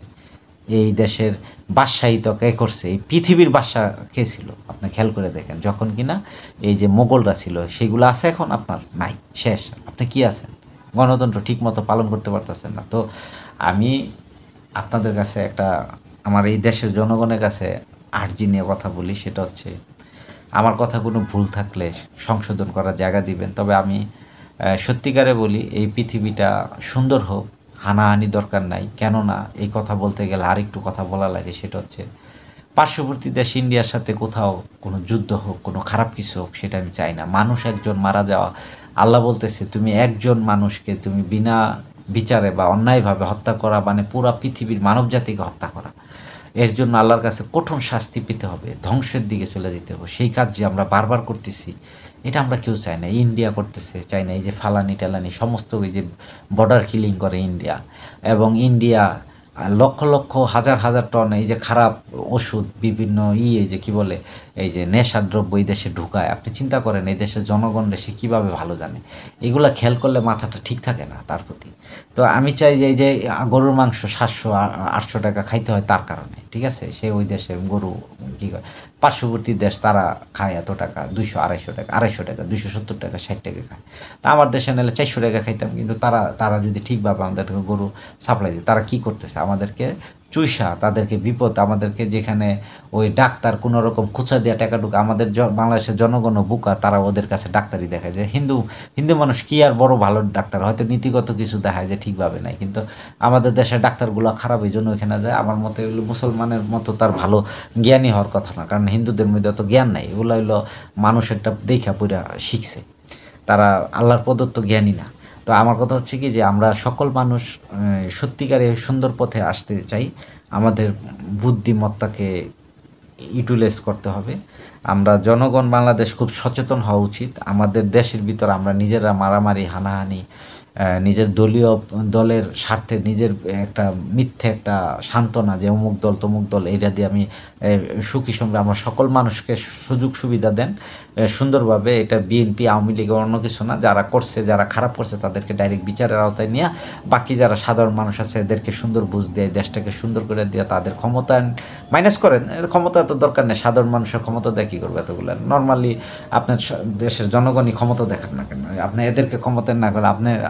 এই দেশের বাদশাহী তো কে করছে, এই পৃথিবীর বাদশাহ কে ছিল আপনি খেয়াল করে দেখেন, যখন কিনা এই যে মোগলরা ছিল সেগুলো আছে এখন আপনার নাই, শেষ। আপনি কি আছেন, গণতন্ত্র ঠিক মতো পালন করতে পারতেছেন না। তো আমি আপনাদের কাছে একটা, আমার এই দেশের জনগণের কাছে আর্জি নিয়ে কথা বলি, সেটা হচ্ছে আমার কথা কোনো ভুল থাকলে সংশোধন করার জায়গা দিবেন। তবে আমি সত্যিকারে বলি, এই পৃথিবীটা সুন্দর হোক, হানাহানি দরকার নাই। কেননা এই কথা বলতে গেলে আরেকটু কথা বলা লাগে, সেটা হচ্ছে পার্শ্ববর্তী দেশ ইন্ডিয়ার সাথে কোথাও কোনো যুদ্ধ হোক, কোনো খারাপ কিছু হোক, সেটা আমি চাই না। মানুষ একজন মারা যাওয়া, আল্লাহ বলতেছে তুমি একজন মানুষকে তুমি বিনা বিচারে বা অন্যায়ভাবে হত্যা করা মানে পুরা পৃথিবীর মানব জাতিকে হত্যা করা। এর জন্য আল্লাহর কাছে কঠোর শাস্তি পেতে হবে, ধ্বংসের দিকে চলে যেতে হবে। সেই কাজ যে আমরা বারবার করতেছি, এটা আমরা কেউ চাই না। ইন্ডিয়া করতেছে, চাই না। এই যে ফালানি টালানি সমস্ত ওই যে বর্ডার কিলিং করে ইন্ডিয়া, এবং ইন্ডিয়া লক্ষ লক্ষ হাজার হাজার টন এই যে খারাপ ওষুধ, বিভিন্ন এই যে কি বলে, এই যে নেশাদ্রব্য এই দেশে ঢুকায়। আপনি চিন্তা করেন এই দেশের জনগণ সে কীভাবে ভালো জানে। এগুলা খেয়াল করলে মাথাটা ঠিক থাকে না তার প্রতি। তো আমি চাই যে এই যে গরুর মাংস 700-800 টাকা খাইতে হয় তার কারণে, ঠিক আছে, সে ওই দেশে গরু কী করে, পার্শ্ববর্তী দেশ তারা খায় এত টাকা, 200-250 টাকা, 270 টাকা, 60 টাকা খায়। তা আমার দেশে নিলে 400 টাকা খাইতাম, কিন্তু তারা যদি ঠিকভাবে আমাদেরকে গরু সাপ্লাই দেয়, তারা কি করতেছে, আমাদেরকে চুইসা, তাদেরকে বিপদ, আমাদেরকে যেখানে ওই ডাক্তার কোনো রকম খুচা দিয়ে টাকা ঢুকে, আমাদের বাংলাদেশের জনগণও বুকা, তারা ওদের কাছে ডাক্তারি দেখায় যে হিন্দু মানুষ কি আর বড় ভালো ডাক্তার, হয়তো নীতিগত কিছু দেখায় যে ঠিকভাবে নাই, কিন্তু আমাদের দেশের ডাক্তারগুলো খারাপ, এই জন্য ওইখানে যায়। আমার মতে এগুলো মুসলমানের মতো তার ভালো জ্ঞানী হওয়ার কথা না, কারণ হিন্দুদের মধ্যে অত জ্ঞান নাই। এগুলো হইলো মানুষেরটা দেখা পড়া শিখছে, তারা আল্লাহর প্রদত্ত জ্ঞানী না। তো আমার কথা হচ্ছে কি যে আমরা সকল মানুষ সত্যিকারে সুন্দর পথে আসতে চাই, আমাদের বুদ্ধিমত্তাকে ইউটিলাইজ করতে হবে। আমরা জনগণ বাংলাদেশ খুব সচেতন হওয়া উচিত। আমাদের দেশের ভিতর আমরা নিজেরা মারামারি, হানাহানি, নিজের দলের স্বার্থে নিজের একটা মিথ্যে একটা সান্ত্বনা যে অমুক দল তমুক দল, এইটা দিয়ে আমি সুখী সঙ্গে আমরা সকল মানুষকে সুযোগ সুবিধা দেন সুন্দরভাবে। এটা বিএনপি, আওয়ামী লীগ, অন্য কিছু না। যারা করছে, যারা খারাপ করছে তাদেরকে ডাইরেক্ট বিচারের আওতায় নিয়ে, বাকি যারা সাধারণ মানুষ আছে এদেরকে সুন্দর বুঝ দিয়ে, দেশটাকে সুন্দর করে দিয়ে, তাদের ক্ষমতায়ন মাইনাস করেন। ক্ষমতা তো দরকার নেই, সাধারণ মানুষের ক্ষমতা দিয়ে কী করবে এতগুলো। নর্মালি আপনার দেশের জনগণই ক্ষমতা দেখান না কেন, আপনি এদেরকে ক্ষমতায়ন না করে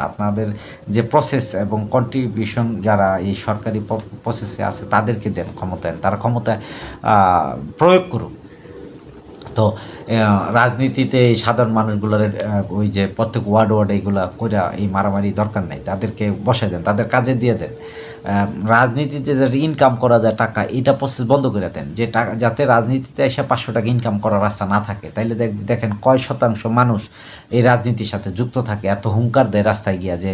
আপনাদের যে প্রসেস এবং কন্ট্রিবিউশন যারা এই সরকারি প্রসেসে আছে তাদেরকে দেন ক্ষমতায়ন, তারা ক্ষমতায় প্রয়োগ করুক। তো রাজনীতিতে এই সাধারণ মানুষগুলোর ওই যে প্রত্যেক ওয়ার্ড এইগুলা করে এই মারামারি দরকার নেই, তাদেরকে বসায় দেন, তাদের কাজে দিয়ে দেন। রাজনীতিতে যে ইনকাম করা যায় টাকা, এটা প্রসেস বন্ধ করে দেন, যে টাকা যাতে রাজনীতিতে এসে 500 টাকা ইনকাম করার রাস্তা না থাকে। তাইলে দেখেন কয় শতাংশ মানুষ এই রাজনীতির সাথে যুক্ত থাকে, এত হুঙ্কার দেয় রাস্তায় গিয়া যে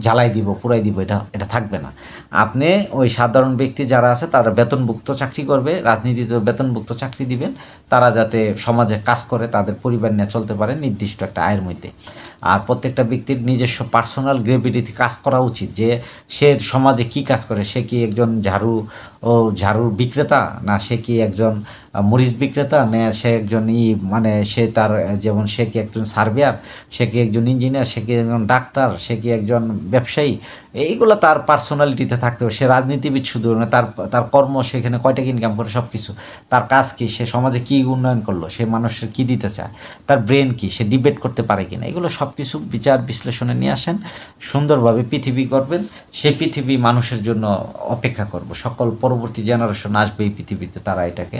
জ্বালাই দিব, পুরাই দিব, এটা থাকবে না। আপনি ওই সাধারণ ব্যক্তি যারা আছে তারা বেতনভুক্ত চাকরি করবে, রাজনীতিতে বেতনভুক্ত চাকরি দিবেন, তারা যাতে সমাজে কাজ করে, তাদের পরিবার নিয়ে চলতে পারে নির্দিষ্ট একটা আয়ের মধ্যে। আর প্রত্যেকটা ব্যক্তির নিজস্ব পার্সোনাল গ্রেভিটিতে কাজ করা উচিত, যে সে সমাজে কি কাজ করে, সে কি একজন ঝাড়ুর বিক্রেতা, না সে কি একজন মরিচ বিক্রেতা, না সে একজন মানে সে তার যেমন সে কি একজন সার্ভেয়ার, সে কি একজন ইঞ্জিনিয়ার, সে কি একজন ডাক্তার, সে কি একজন ব্যবসায়ী। এইগুলো তার পার্সোনালিটিতে থাকতে হবে। সে রাজনীতিবিদ শুধু না, তার কর্ম, সেখানে কয় টাকা ইনকাম করে, সব কিছু, তার কাজ কি, সে সমাজে কী উন্নয়ন করলো, সে মানুষের কী দিতে চায়, তার ব্রেন কি, সে ডিবেট করতে পারে কিনা, এগুলো সব কিছু বিচার বিশ্লেষণে নিয়ে আসেন, সুন্দরভাবে পৃথিবী করবেন। সেই পৃথিবী মানুষের জন্য অপেক্ষা করব, সকল পরবর্তী জেনারেশন আসবে এই পৃথিবীতে, তারা এটাকে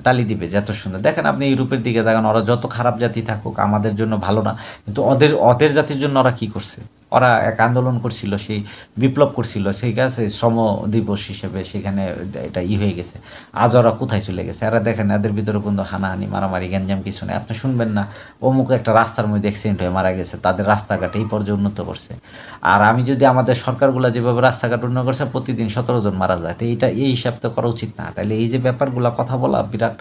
তালি দিবে। যত সুন্দর দেখেন আপনি ইউরোপের দিকে দেখেন, ওরা যত খারাপ জাতি থাকুক আমাদের জন্য ভালো না, কিন্তু ওদের জাতির জন্য ওরা কি করছে, ওরা এক আন্দোলন করছিল, সেই বিপ্লব করছিল, সেই কাছে শ্রম দিবস হিসেবে সেখানে এটা হয়ে গেছে। আজ ওরা কোথায় চলে গেছে, এরা দেখেন এদের ভিতরে কিন্তু হানাহানি, মারামারি, গ্যাঞ্জাম কিছু নেই। আপনি শুনবেন না অমুক একটা রাস্তার মধ্যে অ্যাক্সিডেন্ট হয়ে মারা গেছে, তাদের রাস্তাঘাট এই পর্যায়ে উন্নত করছে। আর আমি যদি আমাদের সরকারগুলো যেভাবে রাস্তাঘাট উন্নত করছে, প্রতিদিন 17 জন মারা যায়, তো এই হিসাব তো করা উচিত না। তাহলে এই যে ব্যাপারগুলো কথা বলা বিরাট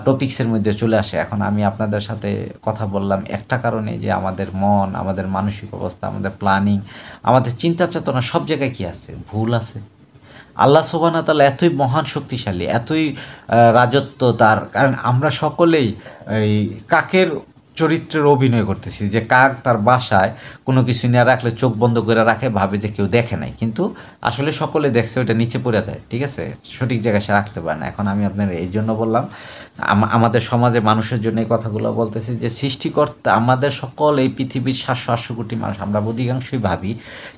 টপিক্সের মধ্যে চলে আসে। এখন আমি আপনাদের সাথে কথা বললাম একটা কারণে, যে আমাদের মন, আমাদের মানসিক অবস্থা, আমাদের প্ল্যানিং, আমাদের চিন্তা চেতনা সব জায়গায় কি আছে, ভুল আছে। আল্লাহ সুবহানাহু ওয়া তাআলা এতই মহান শক্তিশালী, এতই রাজত্ব তার, কারণ আমরা সকলেই এই কাকের চরিত্রের অভিনয় করতেছি, যে কাক তার বাসায় কোনো কিছু নিয়ে রাখলে চোখ বন্ধ করে রাখে, ভাবে যে কেউ দেখে নাই, কিন্তু আসলে সকলে দেখছে, ওটা নিচে পড়ে যায়, ঠিক আছে, সঠিক জায়গায় সে রাখতে পারে না। এখন আমি আপনার এই জন্য বললাম, আমাদের সমাজে মানুষের জন্য এই কথাগুলো বলতেছি, যে সৃষ্টিকর্তা আমাদের সকল এই পৃথিবীর 700-800 কোটি মানুষ, আমরা অধিকাংশই ভাবি,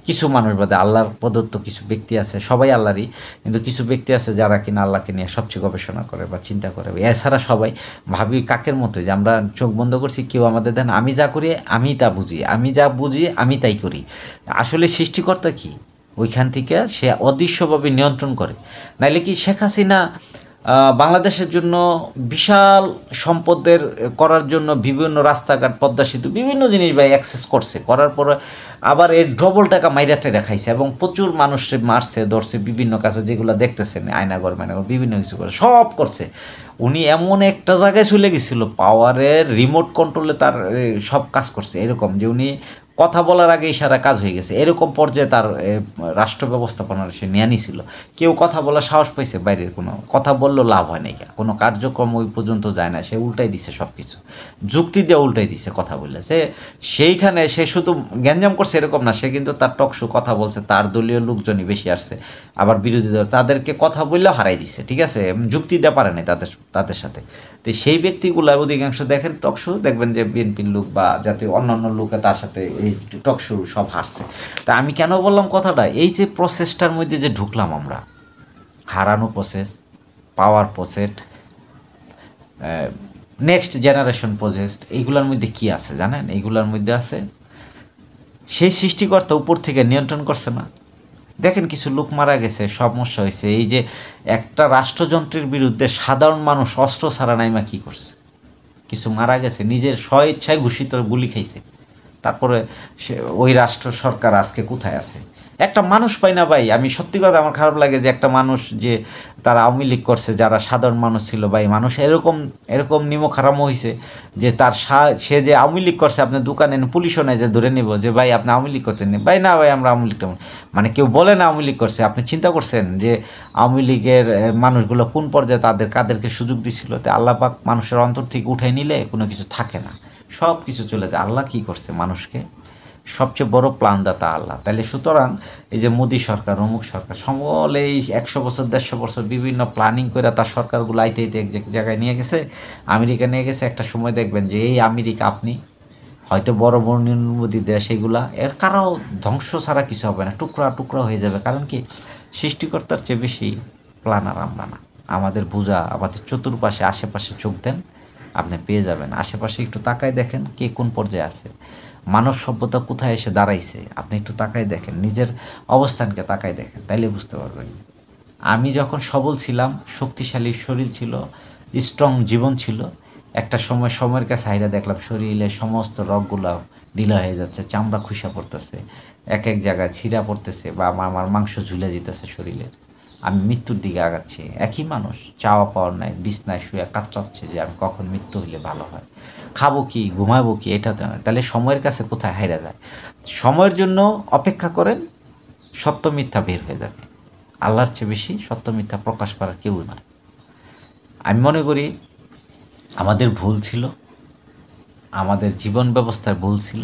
কিছু মানুষ বাদে, আল্লাহর প্রদত্ত কিছু ব্যক্তি আছে, সবাই আল্লাহরই, কিন্তু কিছু ব্যক্তি আছে যারা কিনা আল্লাহকে নিয়ে সবচেয়ে গবেষণা করে বা চিন্তা করে। এছাড়া সবাই ভাবি কাকের মতো, যে আমরা চোখ বন্ধ করছি, কেউ আমাদের দেন, আমি যা করি আমি তা বুঝি, আমি যা বুঝি আমি তাই করি। আসলে সৃষ্টিকর্তা কি, ওইখান থেকে সে অদৃশ্যভাবে নিয়ন্ত্রণ করে। নাইলে কি শেখ হাসিনা বাংলাদেশের জন্য বিশাল সম্পদের করার জন্য বিভিন্ন রাস্তাঘাট, পদ্মা সেতু, বিভিন্ন জিনিস ভাই অ্যাক্সেস করছে, করার পরে আবার এর ডবল টাকা মাইরাতে দেখাইছে, এবং প্রচুর মানুষকে মারছে, ধরছে, বিভিন্ন কাছে যেগুলো দেখতেছেন, আয়নাগর মায়নাগর বিভিন্ন কিছু করে সব করছে। উনি এমন একটা জায়গায় চলে গেছিল, পাওয়ারের রিমোট কন্ট্রোলে তার সব কাজ করছে, এরকম যে উনি কথা বলার আগে সারা কাজ হয়ে গেছে, এরকম পর্যায়ে তার রাষ্ট্র ব্যবস্থাপনার সে নিয়ে নিছিল। কেউ কথা বলার সাহস পাইছে বাইরের, কোনো কথা বললেও লাভ হয় নাই, কোনো কার্যক্রম ওই পর্যন্ত যায় না, সে উল্টাই দিছে সব কিছু, যুক্তি দিয়ে উল্টাই দিছে কথা বললে। সেইখানে সে শুধু গ্যাঞ্জাম করছে এরকম না, সে কিন্তু তার টকশো কথা বলছে, তার দলীয় লোকজনই বেশি আসছে, আবার বিরোধী দল তাদেরকে কথা বললেও হারাই দিচ্ছে, ঠিক আছে, যুক্তি দিতে পারে নাই তাদের সাথে। তো সেই ব্যক্তিগুলার অধিকাংশ দেখেন টকশো, দেখবেন যে বিএনপির লোক বা জাতীয় অন্যান্য লোকে তার সাথে এই টকশো সব হারছে। তা আমি কেন বললাম কথাটা, এই যে প্রসেসটার মধ্যে যে ঢুকলাম আমরা, হারানো প্রসেস, পাওয়ার প্রসেস, নেক্সট জেনারেশন প্রজেক্ট, এইগুলোর মধ্যে কি আছে জানেন? এইগুলোর মধ্যে আছে সেই সৃষ্টিকর্তা উপর থেকে নিয়ন্ত্রণ করছে না। দেখেন কিছু লোক মারা গেছে, সমস্যা হয়েছে, এই যে একটা রাষ্ট্রযন্ত্রের বিরুদ্ধে সাধারণ মানুষ অস্ত্র ছাড়া নাইমা কী করছে, কিছু মারা গেছে, নিজের স্ব-ইচ্ছায় ঘোষিত গুলি খাইছে, তারপরে সে ওই রাষ্ট্র সরকার আজকে কোথায় আছে? একটা মানুষ পাই না ভাই। আমি সত্যি কথা, আমার খারাপ লাগে যে একটা মানুষ যে তারা আওয়ামী লীগ করছে, যারা সাধারণ মানুষ ছিল ভাই, মানুষ এরকম নিমক হারাম হয়েছে যে তার সে যে আওয়ামী লীগ করছে, আপনি দোকানে পুলিশও নেই যে ধরে নেব যে ভাই আপনি আওয়ামী লীগ করতেন না, ভাই না ভাই আমরা আওয়ামী লীগটা, মানে কেউ বলে না আওয়ামী লীগ করছে। আপনি চিন্তা করছেন যে আওয়ামী লীগের মানুষগুলো কোন পর্যায়ে কাদেরকে সুযোগ দিছিল? তো আল্লাহ পাক মানুষের অন্তর থেকে উঠাই নিলে কোনো কিছু থাকে না, সব কিছু চলে যায়। আল্লাহ কী করছে মানুষকে? সবচেয়ে বড় প্ল্যানদাতা আল্লাহ। তাহলে সুতরাং এই যে মোদী সরকার, অমুক সরকার, সকলে এই 100 বছর 150 বছর বিভিন্ন প্ল্যানিং করে তার সরকারগুলো আইতে এক জায়গায় নিয়ে গেছে, আমেরিকা নিয়ে গেছে। একটা সময় দেখবেন যে এই আমেরিকা, আপনি হয়তো বড় বড় নিম্নমতি দেশ, এগুলা এর কারো ধ্বংস ছাড়া কিছু হবে না, টুকরা টুকরা হয়ে যাবে। কারণ কি, সৃষ্টিকর্তার চেয়ে বেশি প্ল্যানার আমরা না। আমাদের বোঝা, আমাদের চতুর্পাশে আশেপাশে চোখ দেন, আপনি পেয়ে যাবেন। আশেপাশে একটু তাকায় দেখেন কে কোন পর্যায়ে আছে, মানব সভ্যতা কোথায় এসে দাঁড়াইছে, আপনি একটু তাকায় দেখেন, নিজের অবস্থানকে তাকায় দেখেন, তাইলে বুঝতে পারবেন। আমি যখন সবল ছিলাম, শক্তিশালী শরীর ছিল, স্ট্রং জীবন ছিল, একটা সময়ের কাছে হাইরা দেখলাম শরীরের সমস্ত রগগুলো ঢিলা হয়ে যাচ্ছে, চামড়া খুশা পড়তেছে, এক জায়গায় ছিঁড়া পড়তেছে, বা আমার মাংস ঝুলে যেতেছে শরীরে। আমি মৃত্যুর দিকে আগাচ্ছি। একই মানুষ, চাওয়া পাওয়ার নাই, বিছনায় শুয়ে কাতরাচ্ছে যে আমি কখন মৃত্যু হইলে ভালো হয়, খাবো কি, ঘুমাবো কি, এটা তো না। তাহলে সময়ের কাছে কোথায় হাইরা যায়? সময়ের জন্য অপেক্ষা করেন, সত্য মিথ্যা বের হয়ে যাবে। আল্লাহর চেয়ে বেশি সত্য মিথ্যা প্রকাশ করার কেউ নয়। আমি মনে করি আমাদের ভুল ছিল, আমাদের জীবন ব্যবস্থার ভুল ছিল,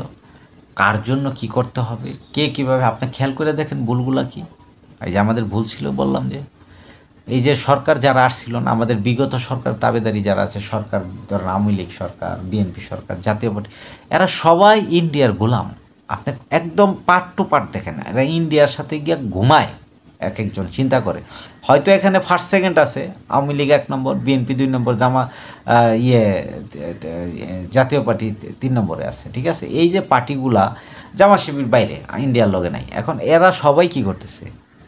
কার জন্য কি করতে হবে, কে কীভাবে, আপনি খেয়াল করে দেখেন ভুলগুলা কি। এই যে আমাদের ভুল ছিল, বললাম যে এই যে সরকার যারা আসছিল না, আমাদের বিগত সরকার তাবেদারি যারা আছে, সরকার ধরেন আওয়ামী লীগ সরকার, বিএনপি সরকার, জাতীয় পার্টি, এরা সবাই ইন্ডিয়ার গোলাম। আপনি একদম পার্ট টু পার্ট দেখেন, এরা ইন্ডিয়ার সাথে গিয়ে ঘুমায়। একজন চিন্তা করে, হয়তো এখানে ফার্স্ট সেকেন্ড আছে, আওয়ামী লীগ 1 নম্বর, বিএনপি 2 নম্বর, জাতীয় পার্টি 3 নম্বরে আছে, ঠিক আছে। এই যে পার্টিগুলা জামা শিবির বাইরে, ইন্ডিয়ার লগে নাই। এখন এরা সবাই কি করতেছে?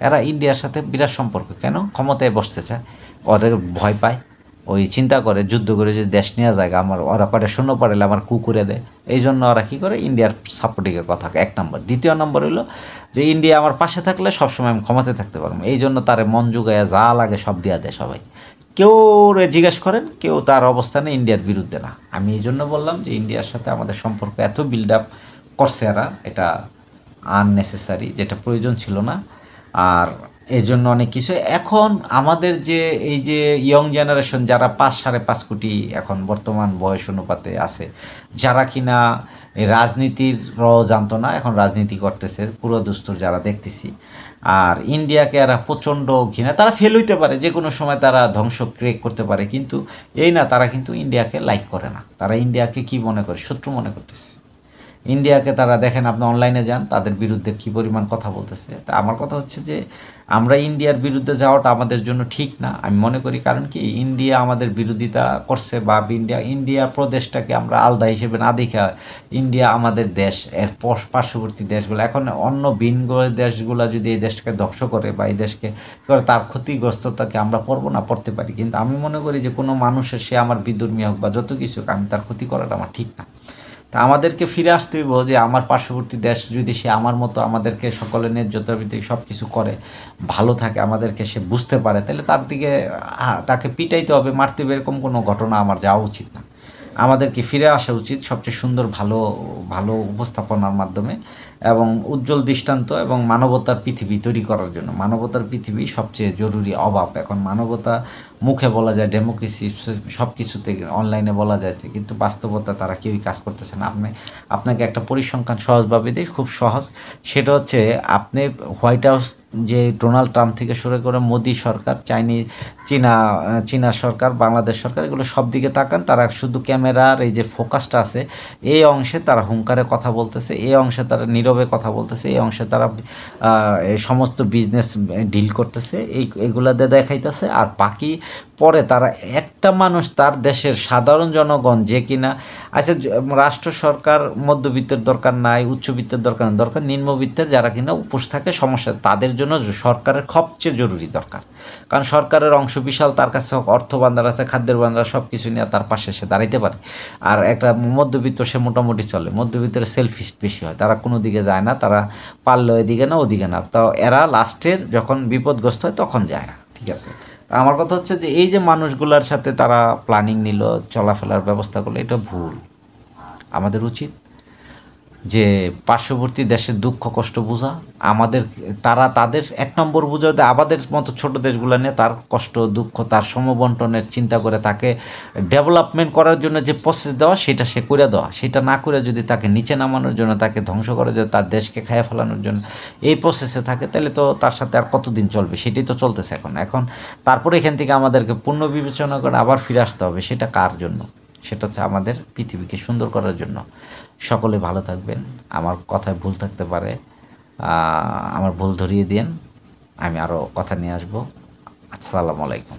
এরা ইন্ডিয়ার সাথে বিরাট সম্পর্ক, কেন? ক্ষমতায় বসতে চায়, ওদের ভয় পায়, ওই চিন্তা করে যুদ্ধ করে যদি দেশ নেওয়া যায়, ওরা কটা শূন্য পড়ালে আমার কু করে দেয়। এই জন্য ওরা কী করে, ইন্ডিয়ার সাপোর্টিংয়ের কথা 1 নম্বর। দ্বিতীয় নম্বর হলো যে ইন্ডিয়া আমার পাশে থাকলে সবসময় আমি ক্ষমতায় থাকতে পারবো, এই জন্য তারে মন জুগাইয়া যা লাগে সব দিয়া দেয় সবাই। কেউ জিজ্ঞেস করেন, কেউ তার অবস্থানে ইন্ডিয়ার বিরুদ্ধে না। আমি এই জন্য বললাম যে ইন্ডিয়ার সাথে আমাদের সম্পর্ক এত বিল্ড আপ করছে এরা, এটা আননেসেসারি, যেটা প্রয়োজন ছিল না। আর এজন্য অনেক কিছু এখন আমাদের যে এই যে ইয়ং জেনারেশন যারা ৫-৫.৫ কোটি এখন বর্তমান বয়স অনুপাতে আছে, যারা কিনা এই রাজনীতির জানতো না, এখন রাজনীতি করতেছে পুরো দস্তুর যারা দেখতেছি। আর ইন্ডিয়াকে এরা প্রচণ্ড ঘৃণা, তারা ফেল হইতে পারে, যে কোনো সময় তারা ধ্বংস ক্রিয়েট করতে পারে, কিন্তু এই না, তারা কিন্তু ইন্ডিয়াকে লাইক করে না, তারা ইন্ডিয়াকে কি মনে করে, শত্রু মনে করতেছে। ইন্ডিয়াকে তারা দেখেন, আপনি অনলাইনে যান, তাদের বিরুদ্ধে কী পরিমাণ কথা বলতেছে। তা আমার কথা হচ্ছে যে আমরা ইন্ডিয়ার বিরুদ্ধে যাওয়াটা আমাদের জন্য ঠিক না আমি মনে করি। কারণ কি, ইন্ডিয়া আমাদের বিরোধিতা করছে, বা ইন্ডিয়া প্রদেশটাকে আমরা আলাদা হিসেবে না দেখা, ইন্ডিয়া আমাদের দেশ, এর পার্শ্ববর্তী দেশগুলো, এখন অন্য ভিন দেশগুলো যদি এই দেশকে ধ্বংস করে বা এই দেশকে করে, তার ক্ষতিগ্রস্ততাকে আমরা পড়বো না, পড়তে পারি, কিন্তু আমি মনে করি যে কোনো মানুষের, সে আমার বিধর্মী হোক বা যত কিছু, আমি তার ক্ষতি করাটা আমার ঠিক না। তা আমাদেরকে ফিরে আসতে হইব যে আমার পার্শ্ববর্তী দেশ যদি সে আমার মতো আমাদেরকে সকলের ন্যায্যতার ভিত্তিক সব কিছু করে, ভালো থাকে, আমাদেরকে সে বুঝতে পারে, তাহলে তার দিকে তাকে পিটাইতে হবে, মারতে হবে, এরকম কোনো ঘটনা আমার যাওয়া উচিত না। আমাদেরকে ফিরে আসা উচিত সবচেয়ে সুন্দর ভালো ভালো উপস্থাপনার মাধ্যমে, এবং উজ্জ্বল দৃষ্টান্ত এবং মানবতার পৃথিবী তৈরি করার জন্য। মানবতার পৃথিবী সবচেয়ে জরুরি অভাব এখন। মানবতা মুখে বলা যায়, ডেমোক্রেসি সব কিছুতে অনলাইনে বলা যাচ্ছে, কিন্তু বাস্তবতা তারা কেউই কাজ করতেছে না। আপনাকে একটা পরিসংখ্যান সহজভাবে দিই, খুব সহজ। সেটা হচ্ছে, আপনি হোয়াইট হাউস যে ডোনাল্ড ট্রাম্প থেকে শুরু করে মোদি সরকার, চীনা সরকার, বাংলাদেশ সরকার, এগুলো সব দিকে তাকান, তারা শুধু ক্যামেরার এই যে ফোকাসটা আছে, এই অংশে তারা হুঙ্কারে কথা বলতেছে, এই অংশে তারা নীরবে কথা বলতেছে, এই অংশে তারা এই সমস্ত বিজনেস ডিল করতেছে, এগুলাতে দেখাইতেছে। আর বাকি পরে তারা একটা মানুষ, তার দেশের সাধারণ জনগণ যে কিনা, আচ্ছা রাষ্ট্র সরকার মধ্যবিত্তের দরকার নাই, উচ্চবিত্তের দরকার নাই, দরকার নিম্নবিত্তের, যারা কিনা উপোস থাকে, সমস্যা তাদের জন্য সরকারের সবচেয়ে জরুরি দরকার। কারণ সরকারের অংশ বিশাল, তার কাছে অর্থ ভান্ডার আছে, খাদ্যের ভান্ডার, সব কিছু নিয়ে তার পাশে সে দাঁড়াইতে পারে। আর একটা মধ্যবিত্ত, সে মোটামুটি চলে, মধ্যবিত্তের সেলফিশ বেশি হয়, তারা কোনো দিকে যায় না, তারা পারলে এদিকে না ওদিকে না, তো এরা লাস্টের যখন বিপদগ্রস্ত হয় তখন যায়। ঠিক আছে, আমার কথা হচ্ছে যে এই যে মানুষগুলোর সাথে তারা প্ল্যানিং নিল, চলাফেরার ব্যবস্থা করলো, এটা ভুল। আমাদের উচিত যে পার্শ্ববর্তী দেশের দুঃখ কষ্ট বোঝা, তারা তাদের ১ নম্বর বোঝা, আমাদের মতো ছোট দেশগুলো নিয়ে তার কষ্ট দুঃখ, তার সমবন্টনের চিন্তা করে, তাকে ডেভেলপমেন্ট করার জন্য যে প্রসেস দেওয়া, সেটা সে করে দেওয়া। সেটা না করে যদি তাকে নিচে নামানোর জন্য, তাকে ধ্বংস করার জন্য, তার দেশকে খাইয়ে ফেলানোর জন্য এই প্রসেসে থাকে, তাহলে তো তার সাথে আর কতদিন চলবে? সেটাই তো চলতেছে এখন। তারপরে এখান থেকে আমাদেরকে পুনঃ বিবেচনা করে আবার ফিরে আসতে হবে। সেটা কার জন্য? সেটা হচ্ছে আমাদের পৃথিবীকে সুন্দর করার জন্য। সকলে ভালো থাকবেন। আমার কথায় ভুল থাকতে পারে, আমার ভুল ধরিয়ে দিন, আমি আরও কথা নিয়ে আসবো। আসসালামু আলাইকুম।